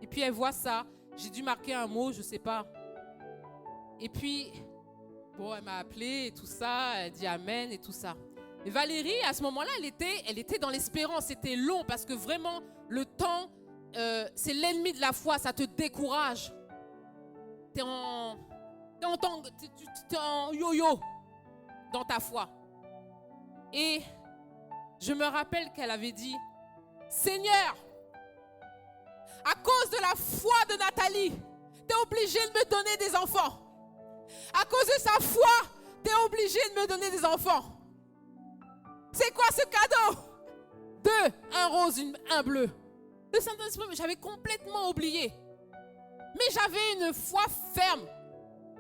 Et puis elle voit ça. J'ai dû marquer un mot, je ne sais pas. Et puis, bon, elle m'a appelé et tout ça. Elle dit amen et tout ça. Et Valérie, à ce moment-là, elle était dans l'espérance. C'était long parce que vraiment, le temps, c'est l'ennemi de la foi. Ça te décourage. T'es en yo-yo dans ta foi. Et je me rappelle qu'elle avait dit, Seigneur, à cause de la foi de Nathalie, tu es obligé de me donner des enfants. À cause de sa foi, tu es obligé de me donner des enfants. C'est quoi ce cadeau? 2, un rose, un bleu. Le Saint-Esprit, j'avais complètement oublié. Mais j'avais une foi ferme.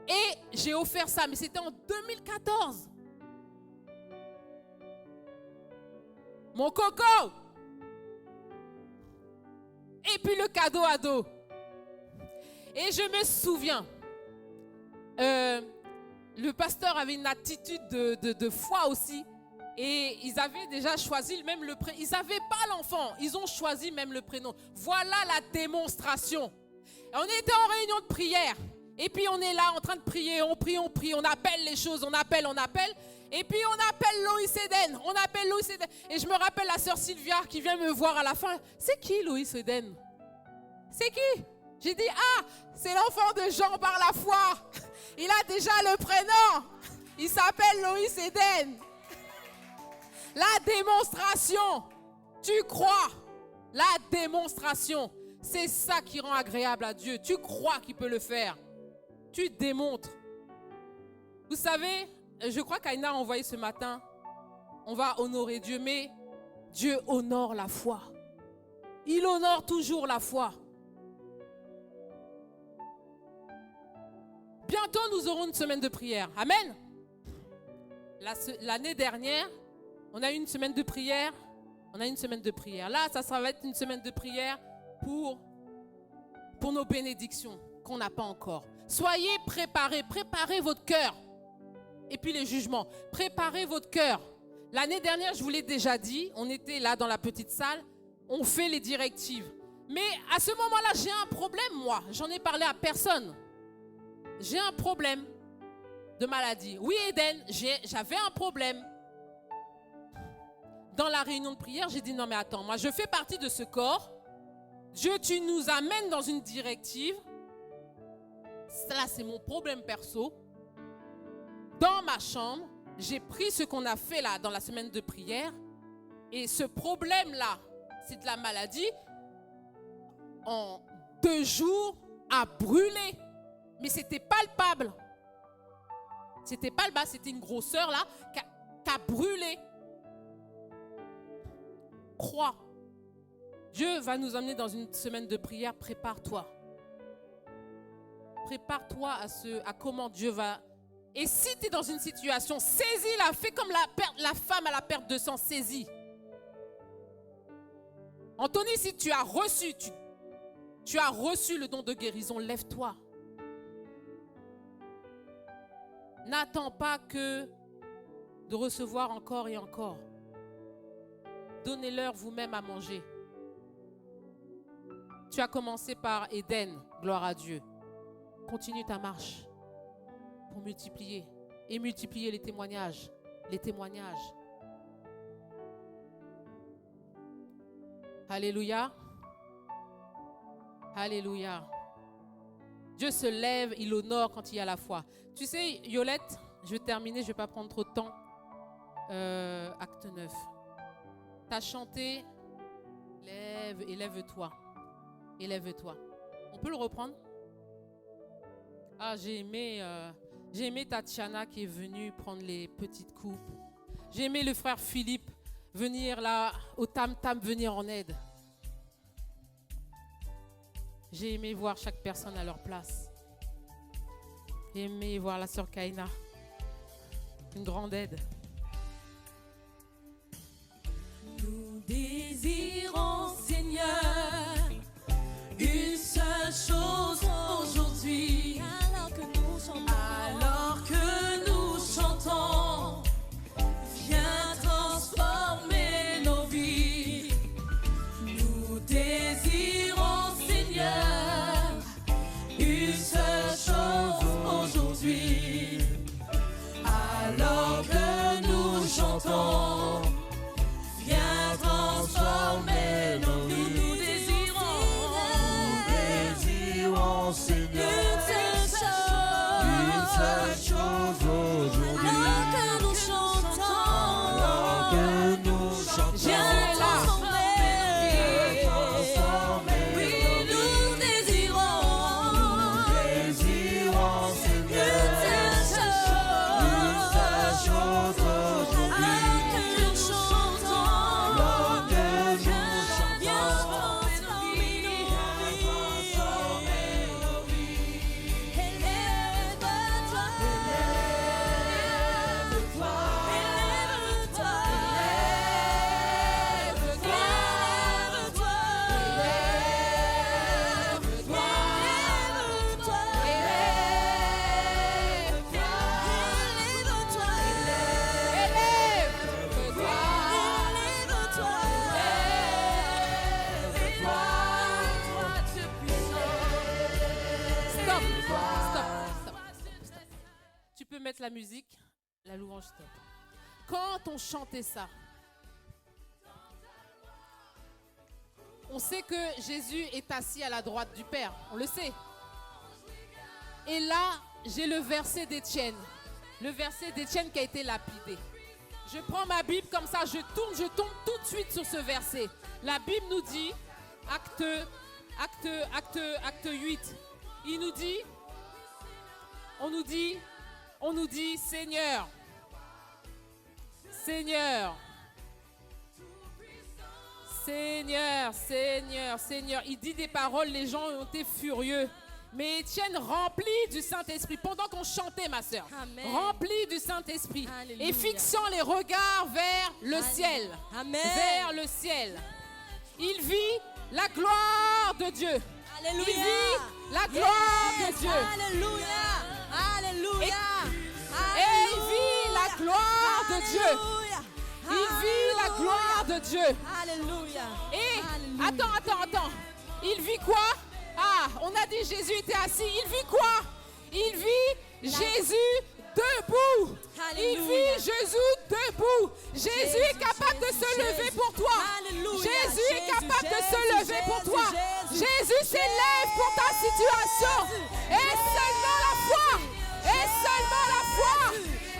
Et j'ai offert ça, mais c'était en 2014. Mon coco. Et puis le cadeau ado. Et je me souviens, le pasteur avait une attitude de foi aussi. Et ils avaient déjà choisi même le prénom. Ils n'avaient pas l'enfant, ils ont choisi même le prénom. Voilà la démonstration. On était en réunion de prière. Et puis on est là en train de prier, on prie, on appelle les choses, on appelle. Et puis on appelle Loïs Eden, Et je me rappelle la sœur Sylvia qui vient me voir à la fin. C'est qui Loïs Eden? C'est qui? J'ai dit, ah, c'est l'enfant de Jean par la foi. Il a déjà le prénom. Il s'appelle Loïs Eden. La démonstration. Tu crois? La démonstration. C'est ça qui rend agréable à Dieu. Tu crois qu'il peut le faire. Tu démontres. Vous savez, je crois qu'Aïna a envoyé ce matin, on va honorer Dieu, mais Dieu honore la foi. Il honore toujours la foi. Bientôt, nous aurons une semaine de prière. Amen. L'année dernière, on a eu une semaine de prière. Là, ça va être une semaine de prière pour nos bénédictions qu'on n'a pas encore. Soyez préparés, préparez votre cœur. Et puis les jugements, préparez votre cœur. L'année dernière, je vous l'ai déjà dit, on était là dans la petite salle, on fait les directives. Mais à ce moment-là, j'ai un problème, moi. J'en ai parlé à personne. J'ai un problème de maladie. Oui, Eden, j'avais un problème. Dans la réunion de prière, j'ai dit non mais attends, moi je fais partie de ce corps. Dieu, tu nous amènes dans une directive. Là, c'est mon problème perso. Dans ma chambre, j'ai pris ce qu'on a fait là dans la semaine de prière. Et ce problème-là, c'est de la maladie. En 2 jours, a brûlé. Mais c'était palpable. C'était palpable, c'était une grosseur là qui a brûlé. Crois. Dieu va nous emmener dans une semaine de prière. Prépare-toi. Prépare-toi à comment Dieu va. Et si tu es dans une situation, saisis-la. Fais comme la femme à la perte de sang. Saisis. Anthony, si tu as reçu, tu as reçu le don de guérison, lève-toi. N'attends pas que de recevoir encore et encore. Donnez-leur vous-même à manger. Tu as commencé par Éden, gloire à Dieu. Continue ta marche pour multiplier et multiplier les témoignages. Les témoignages. Alléluia. Alléluia. Dieu se lève, il honore quand il y a la foi. Tu sais, Yolette, je vais terminer, je ne vais pas prendre trop de temps. Acte 9. Tu as chanté, élève-toi. Élève-toi. On peut le reprendre? Ah, j'ai aimé Tatiana qui est venue prendre les petites coupes. J'ai aimé le frère Philippe venir là, au tam-tam, venir en aide. J'ai aimé voir chaque personne à leur place. J'ai aimé voir la sœur Kaina. Une grande aide. Nous désirons, Seigneur, une seule chose aujourd'hui. Alors que nous chantons, viens transformer nos vies. Nous désirons, Seigneur, une seule chose aujourd'hui. Alors que nous chantons, viens transformer nos vies. Nous désirons, Seigneur, une seule chose aujourd'hui. Alors que nous chantons, viens transformer. Oui, nous désirons, Seigneur, une seule chose aujourd'hui. Alors que nous chantons, viens transformer nos vies. Élève-toi, élève-toi, élève-toi, élève-toi, élève-toi, Stop. Tu peux mettre la musique, la louange, stop. Quand on chantait ça, on sait que Jésus est assis à la droite du Père, on le sait. Et là, j'ai le verset d'Étienne qui a été lapidé. Je prends ma Bible comme ça, je tombe tout de suite sur ce verset. La Bible nous dit, acte 8, on nous dit, Seigneur, il dit des paroles, les gens ont été furieux. Mais Étienne, rempli du Saint-Esprit, pendant qu'on chantait, ma sœur, rempli du Saint-Esprit, Alléluia. et fixant les regards vers le ciel, Amen. vers le ciel, il vit la gloire de Dieu. Alléluia. Il vit la gloire de Dieu. Alléluia. Alléluia. Et il vit la gloire de Dieu. Il vit la gloire de Dieu. Alléluia. Et Alléluia. attends. Il vit quoi? Ah, on a dit Jésus était assis. Il vit quoi? Il vit Jésus debout. Alléluia. Il vit Jésus debout. Jésus est capable de se lever pour toi. Alléluia. Jésus est capable de se Jésus, lever pour toi. Jésus, Jésus s'élève pour ta situation. Et seulement la foi. Et seulement la foi.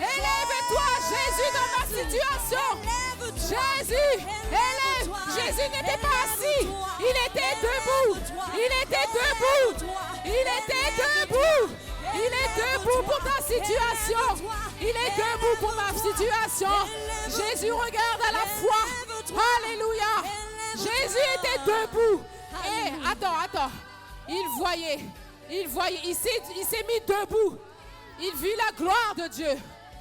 Élève-toi, Jésus, dans ma situation. Jésus, élève. Jésus n'était pas assis. Il était debout. Il était debout. Il était debout. Il est debout pour ta situation. Il est debout pour ma situation. Jésus regarde à la foi. Alléluia. Jésus était debout. Et attends. Il voyait. Il s'est mis debout. Il vit la gloire de Dieu.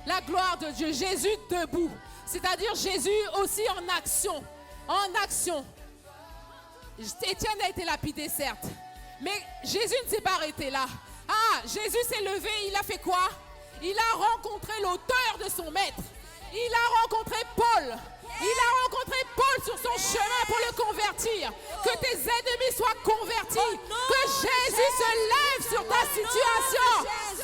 La gloire de Dieu. Jésus debout. C'est-à-dire Jésus aussi en action. En action. Étienne a été lapidé, certes. Mais Jésus ne s'est pas arrêté là. Ah, Jésus s'est levé, il a fait quoi? Il a rencontré l'auteur de son maître. Il a rencontré Paul. Il a rencontré Paul sur son chemin pour le convertir. Que tes ennemis soient convertis. Que Jésus se lève sur ta situation.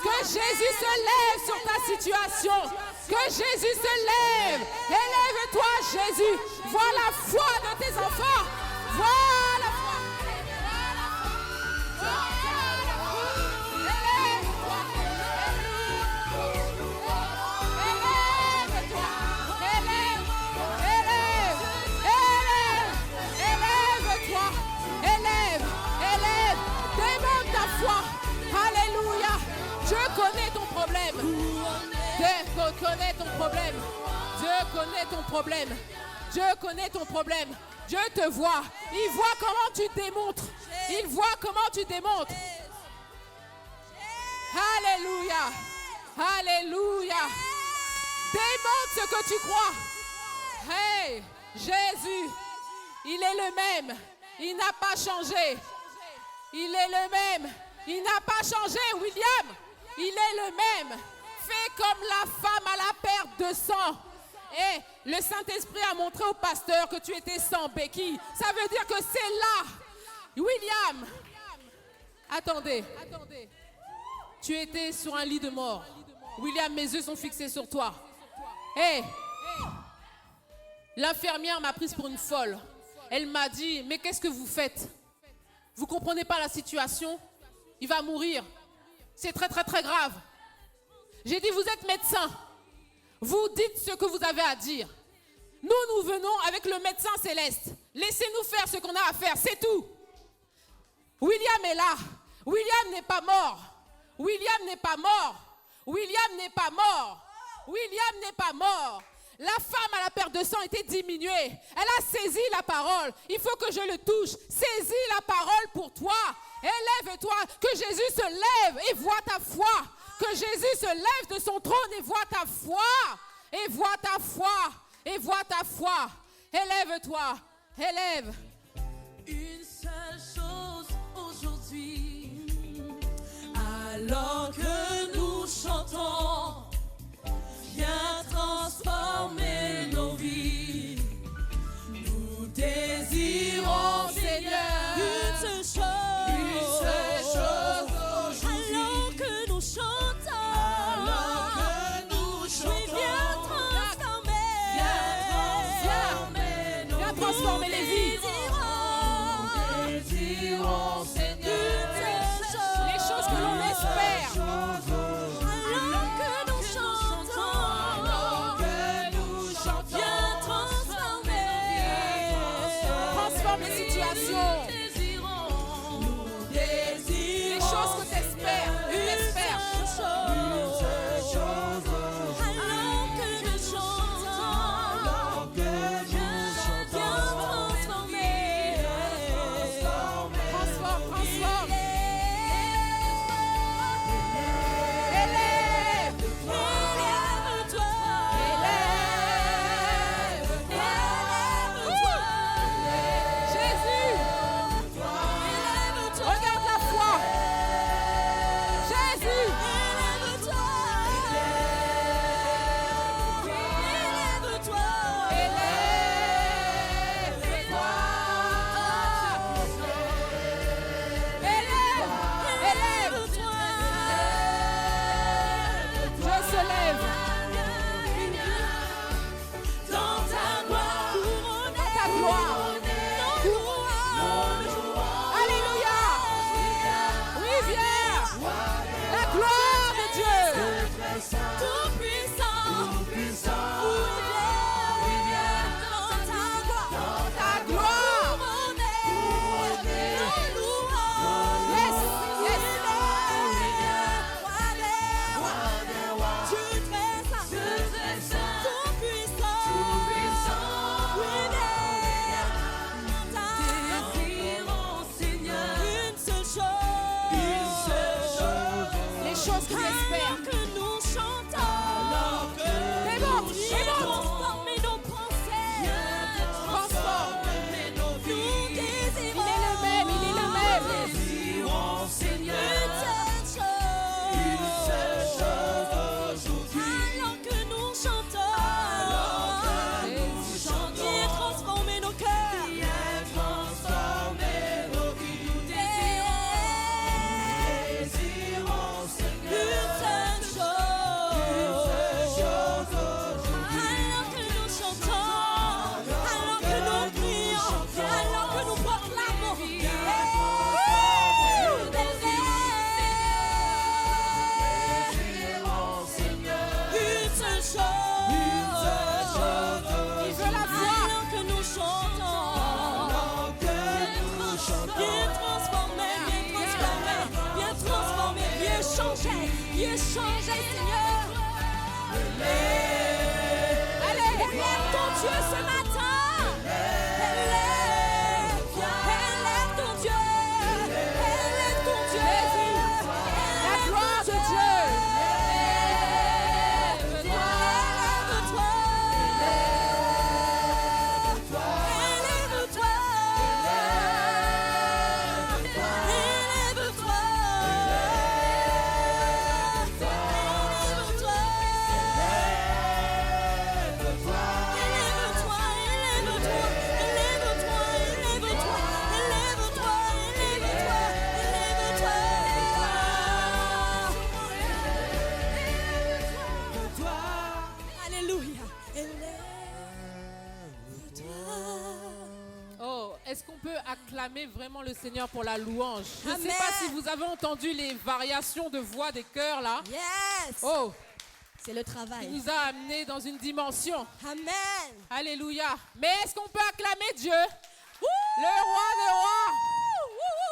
Que Jésus se lève sur ta situation. Que Jésus se lève. Élève-toi, Jésus. Vois la foi de tes enfants. Vois la foi. Dieu connaît ton problème. Dieu connaît ton problème. Dieu connaît ton problème. Dieu connaît ton problème. Dieu te voit. Il voit comment tu démontres. Il voit comment tu démontres. Alléluia. Alléluia. Démontre ce que tu crois. Hey, Jésus, il est le même. Il n'a pas changé. Il est le même. Il n'a pas changé, William. Il est le même. Fais comme la femme à la perte de sang. Et le Saint-Esprit a montré au pasteur que tu étais sans béquille. Ça veut dire que c'est là. William, attendez. Tu étais sur un lit de mort. William, mes yeux sont fixés sur toi. L'infirmière m'a prise pour une folle. Elle m'a dit, mais qu'est-ce que vous faites? Vous ne comprenez pas la situation? Il va mourir. C'est très, très, très grave. J'ai dit, vous êtes médecin. Vous dites ce que vous avez à dire. Nous venons avec le médecin céleste. Laissez-nous faire ce qu'on a à faire, c'est tout. William est là. William n'est pas mort. William n'est pas mort. William n'est pas mort. William n'est pas mort. La femme à la perte de sang était diminuée. Elle a saisi la parole. Il faut que je le touche. Saisis la parole pour toi. Élève-toi. Que Jésus se lève et voit ta foi. Que Jésus se lève de son trône et voit ta foi. Et voit ta foi. Et voit ta foi. Élève-toi. Élève. Une seule chose aujourd'hui, alors que nous chantons, viens transformer nos vies. Nous désirons, Seigneur, une seule chose aujourd'hui, alors que nous chantons, oui, viens transformer les vies. Nous désirons, Seigneur, les choses que l'on espère. alors que changer, Seigneur. Allez, élève ton Dieu ce matin. Élève ton Dieu. Élève ton Dieu. La gloire de Dieu. Est-ce qu'on peut acclamer vraiment le Seigneur pour la louange? Je ne sais pas si vous avez entendu les variations de voix des chœurs là. Yes. Oh, c'est le travail. Il nous a amenés dans une dimension. Amen. Alléluia. Mais est-ce qu'on peut acclamer Dieu? Le roi des rois.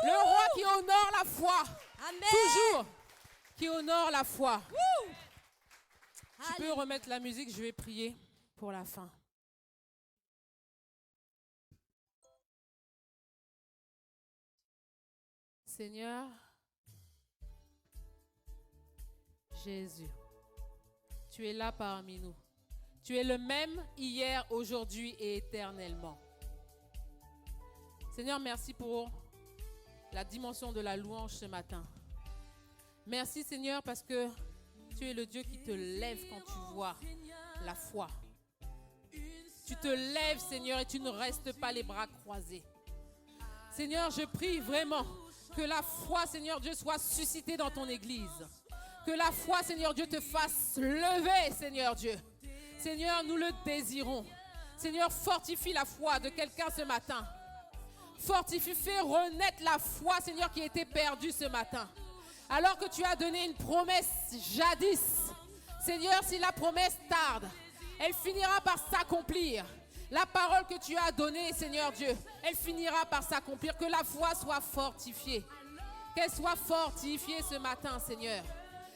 Le roi qui honore la foi. Amen. Toujours. Qui honore la foi. Tu peux remettre la musique, je vais prier pour la fin. Seigneur Jésus, tu es là parmi nous. Tu es le même hier, aujourd'hui et éternellement. Seigneur, merci pour la dimension de la louange ce matin. Merci Seigneur parce que tu es le Dieu qui te lève quand tu vois la foi. Tu te lèves Seigneur et tu ne restes pas les bras croisés. Seigneur, je prie vraiment que la foi, Seigneur Dieu, soit suscitée dans ton église. Que la foi, Seigneur Dieu, te fasse lever, Seigneur Dieu. Seigneur, nous le désirons. Seigneur, fortifie la foi de quelqu'un ce matin. Fortifie, fais renaître la foi, Seigneur, qui était perdue ce matin. Alors que tu as donné une promesse jadis. Seigneur, si la promesse tarde, elle finira par s'accomplir. La parole que tu as donnée, Seigneur Dieu, elle finira par s'accomplir. Que la foi soit fortifiée. Qu'elle soit fortifiée ce matin, Seigneur.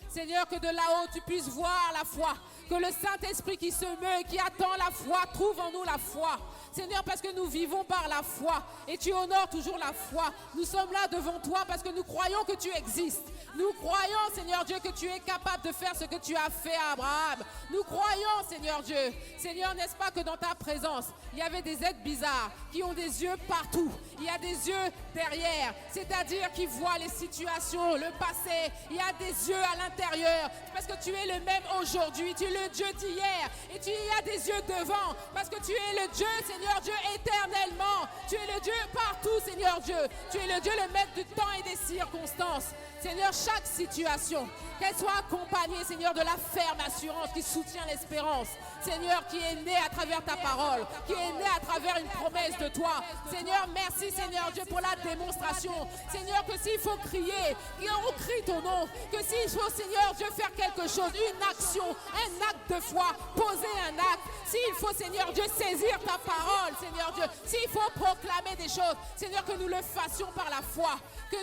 Seigneur, que de là-haut, tu puisses voir la foi. Que le Saint-Esprit qui se meut, qui attend la foi, trouve en nous la foi. Seigneur, parce que nous vivons par la foi. Et tu honores toujours la foi. Nous sommes là devant toi parce que nous croyons que tu existes. Nous croyons, Seigneur Dieu, que tu es capable de faire ce que tu as fait à Abraham. Nous croyons, Seigneur Dieu. Seigneur, n'est-ce pas que dans ta présence, il y avait des êtres bizarres qui ont des yeux partout. Il y a des yeux derrière, c'est-à-dire qui voient les situations, le passé. Il y a des yeux à l'intérieur parce que tu es le même aujourd'hui. Tu es le Dieu d'hier et tu y as des yeux devant parce que tu es le Dieu, Seigneur Dieu, éternellement. Tu es le Dieu partout, Seigneur Dieu. Tu es le Dieu, le maître du temps et des circonstances. Seigneur, chaque situation, qu'elle soit accompagnée, Seigneur, de la ferme assurance qui soutient l'espérance. Seigneur, qui est née à travers ta parole, qui est née à travers une promesse de toi. Seigneur, merci, Seigneur Dieu, pour la démonstration. Seigneur, que s'il faut crier, on crie ton nom. Que s'il faut, Seigneur Dieu, faire quelque chose, une action, un acte de foi, poser un acte. S'il faut, Seigneur Dieu, saisir ta parole, Seigneur Dieu. S'il faut proclamer des choses, Seigneur, que nous le fassions par la foi. Que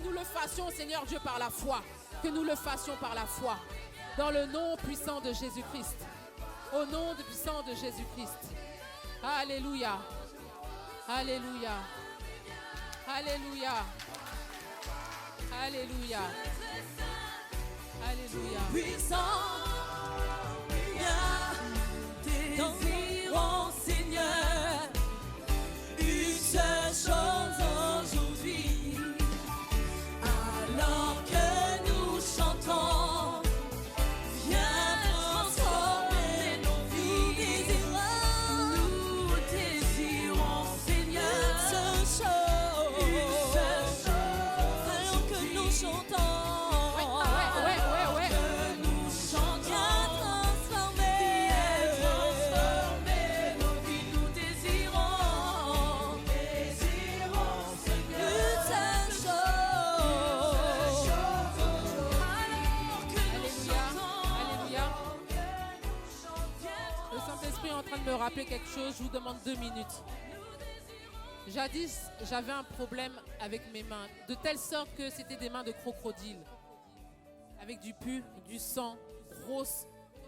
nous le fassions, Seigneur Dieu, par la foi. Que nous le fassions par la foi. Dans le nom puissant de Jésus-Christ. Au nom puissant de Jésus-Christ. Alléluia. Alléluia. Alléluia. Alléluia. Alléluia. Puissant. Désirons, Seigneur, une seule chose aujourd'hui. Alors que nous chantons, viens transformer nos vies. Nous désirons, Seigneur, une seule chose. Alors que nous chantons. Me rappeler quelque chose, je vous demande 2 minutes. Jadis, j'avais un problème avec mes mains, de telle sorte que c'était des mains de crocodile. avec du pu, du sang, grosse,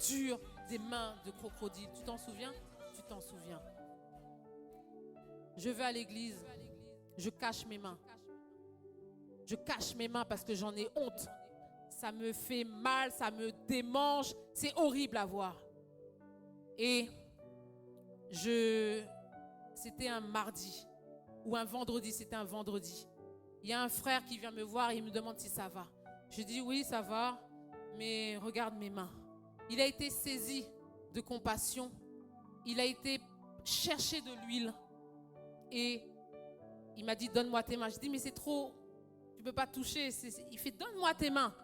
dure, des mains de crocodile. Tu t'en souviens? Tu t'en souviens. Je vais à l'église, je cache mes mains. Je cache mes mains parce que j'en ai honte. Ça me fait mal, ça me démange. C'est horrible à voir. Et c'était un mardi ou un vendredi, c'était un vendredi. Il y a un frère qui vient me voir et il me demande si ça va. Je dis oui, ça va, mais regarde mes mains. Il a été saisi de compassion. Il a été chercher de l'huile. Et il m'a dit, donne-moi tes mains. Je dis, mais c'est trop, tu ne peux pas toucher. Il fait, donne-moi tes mains.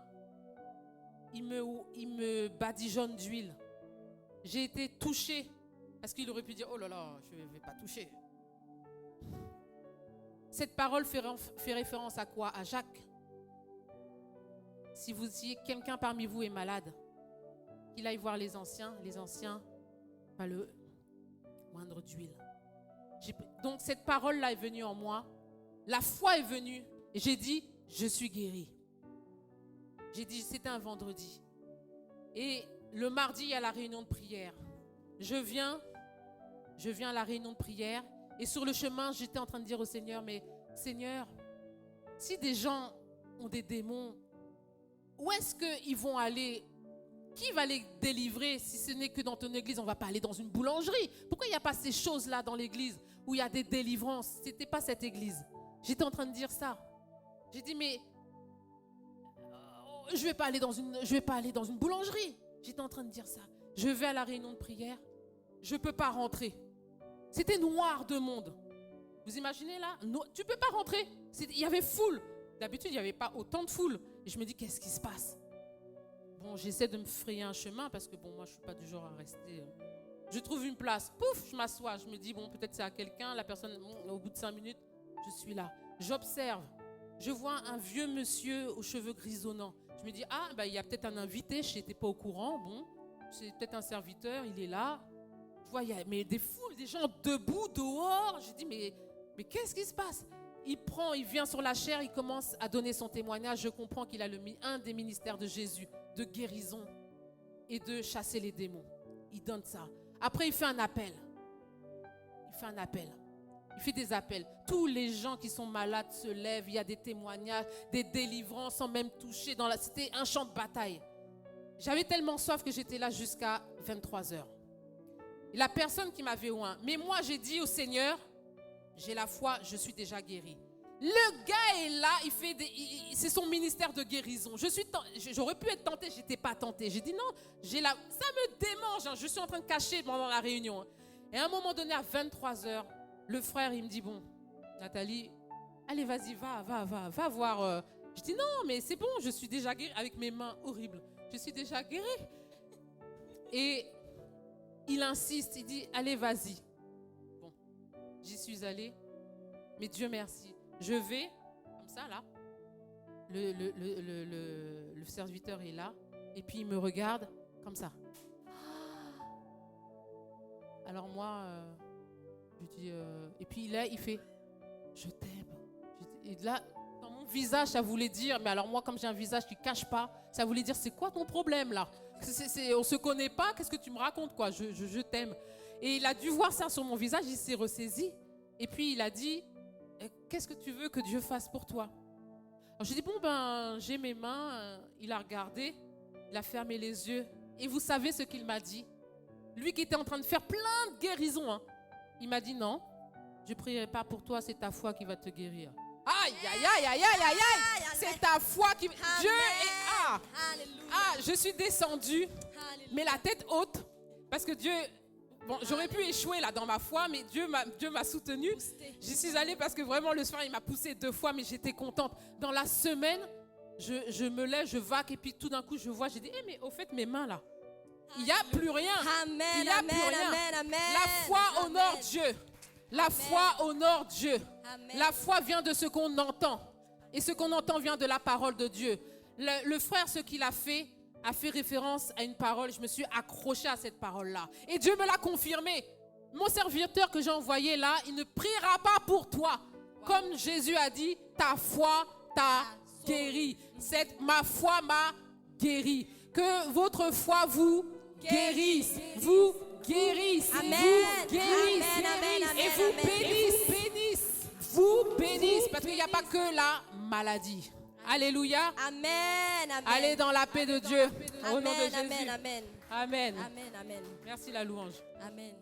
Il me badigeonne d'huile. J'ai été touchée. Parce qu'il aurait pu dire, oh là là, je ne vais pas toucher. Cette parole fait référence à quoi? À Jacques. Si quelqu'un parmi vous est malade, qu'il aille voir les anciens, pas le moindre d'huile. Donc cette parole-là est venue en moi. La foi est venue. Et j'ai dit, je suis guéri. J'ai dit, c'était un vendredi. Et le mardi, il y a la réunion de prière. Je viens à la réunion de prière. Et sur le chemin, j'étais en train de dire au Seigneur, mais Seigneur, si des gens ont des démons, où est-ce qu'ils vont aller? Qui va les délivrer si ce n'est que dans ton église? On ne va pas aller dans une boulangerie. Pourquoi il n'y a pas ces choses-là dans l'église où il y a des délivrances? Ce n'était pas cette église. J'étais en train de dire ça. J'ai dit, mais je ne vais pas aller dans une boulangerie. J'étais en train de dire ça. Je vais à la réunion de prière. Je ne peux pas rentrer. C'était noir de monde. Vous imaginez là? Tu ne peux pas rentrer. Il y avait foule. D'habitude, il n'y avait pas autant de foule. Et je me dis, qu'est-ce qui se passe? Bon, j'essaie de me frayer un chemin parce que moi, je ne suis pas du genre à rester. Je trouve une place. Pouf, je m'assois. Je me dis, bon, peut-être c'est à quelqu'un. La personne, au bout de 5 minutes, je suis là. J'observe. Je vois un vieux monsieur aux cheveux grisonnants. Je me dis, il y a peut-être un invité. Je n'étais pas au courant. Bon, c'est peut-être un serviteur. Il est là. Je vois, il y a des foules, des gens debout, dehors. Je dis, mais qu'est-ce qui se passe? Il vient sur la chaire, il commence à donner son témoignage. Je comprends qu'il a un des ministères de Jésus, de guérison et de chasser les démons. Il donne ça. Après, il fait un appel. Il fait des appels. Tous les gens qui sont malades se lèvent. Il y a des témoignages, des délivrances sans même toucher. C'était un champ de bataille. J'avais tellement soif que j'étais là jusqu'à 23h. Et la personne qui m'avait oint. Mais moi, j'ai dit au Seigneur, j'ai la foi, je suis déjà guéri. Le gars est là, c'est son ministère de guérison. J'aurais pu être tentée, je n'étais pas tentée. J'ai dit non, ça me démange. Je suis en train de cacher pendant la réunion. Et à un moment donné, à 23h, le frère, il me dit, bon, Nathalie, allez, vas-y, va voir. Je dis non, mais c'est bon, je suis déjà guérie. Avec mes mains horribles, je suis déjà guérie. Et il insiste, il dit, allez, vas-y. Bon, j'y suis allée, mais Dieu merci. Je vais, comme ça, là. Le serviteur est là, et puis il me regarde, comme ça. Alors moi, je dis, et puis là, il fait, je t'aime. Et là, dans mon visage, ça voulait dire, mais alors moi, comme j'ai un visage qui ne cache pas, ça voulait dire, c'est quoi ton problème là? On ne se connaît pas, qu'est-ce que tu me racontes quoi? Je t'aime. Et il a dû voir ça sur mon visage, il s'est ressaisi. Et puis il a dit, qu'est-ce que tu veux que Dieu fasse pour toi? Alors j'ai dit, bon j'ai mes mains. Il a regardé, il a fermé les yeux. Et vous savez ce qu'il m'a dit? Lui qui était en train de faire plein de guérisons, hein. Il m'a dit non, je ne prierai pas pour toi, c'est ta foi qui va te guérir. Aïe, aïe, aïe, aïe, aïe, aïe, aïe. C'est ta foi qui... Dieu est... je suis descendue, mais la tête haute, parce que Dieu... Bon, j'aurais pu échouer là dans ma foi, mais Dieu m'a soutenue. J'y suis allée parce que vraiment le soir, il m'a poussée 2 fois, mais j'étais contente. Dans la semaine, je me lève, je vaque, et puis tout d'un coup, je vois, j'ai dit, mais au fait, mes mains là, il n'y a plus rien. Amen, il n'y a plus rien. Amen. La foi honore Dieu. La foi honore Dieu. Amen. La foi vient de ce qu'on entend. Et ce qu'on entend vient de la parole de Dieu. Le frère, ce qu'il a fait référence à une parole. Je me suis accrochée à cette parole-là. Et Dieu me l'a confirmé. Mon serviteur que j'ai envoyé là, il ne priera pas pour toi. Comme Jésus a dit, ta foi t'a guéri. Ma foi m'a guérit. Que votre foi vous guérisse. Vous guérisse. Amen. Vous guérisse. Amen, amen, Et amen, vous amen. bénisse. Vous bénisse. Parce qu'il n'y a pas que la maladie. Alléluia. Amen. Amen. Allez dans la paix de Dieu. Au nom de Amen. Jésus. Amen. Amen. Amen. Amen. Amen. Merci la louange. Amen.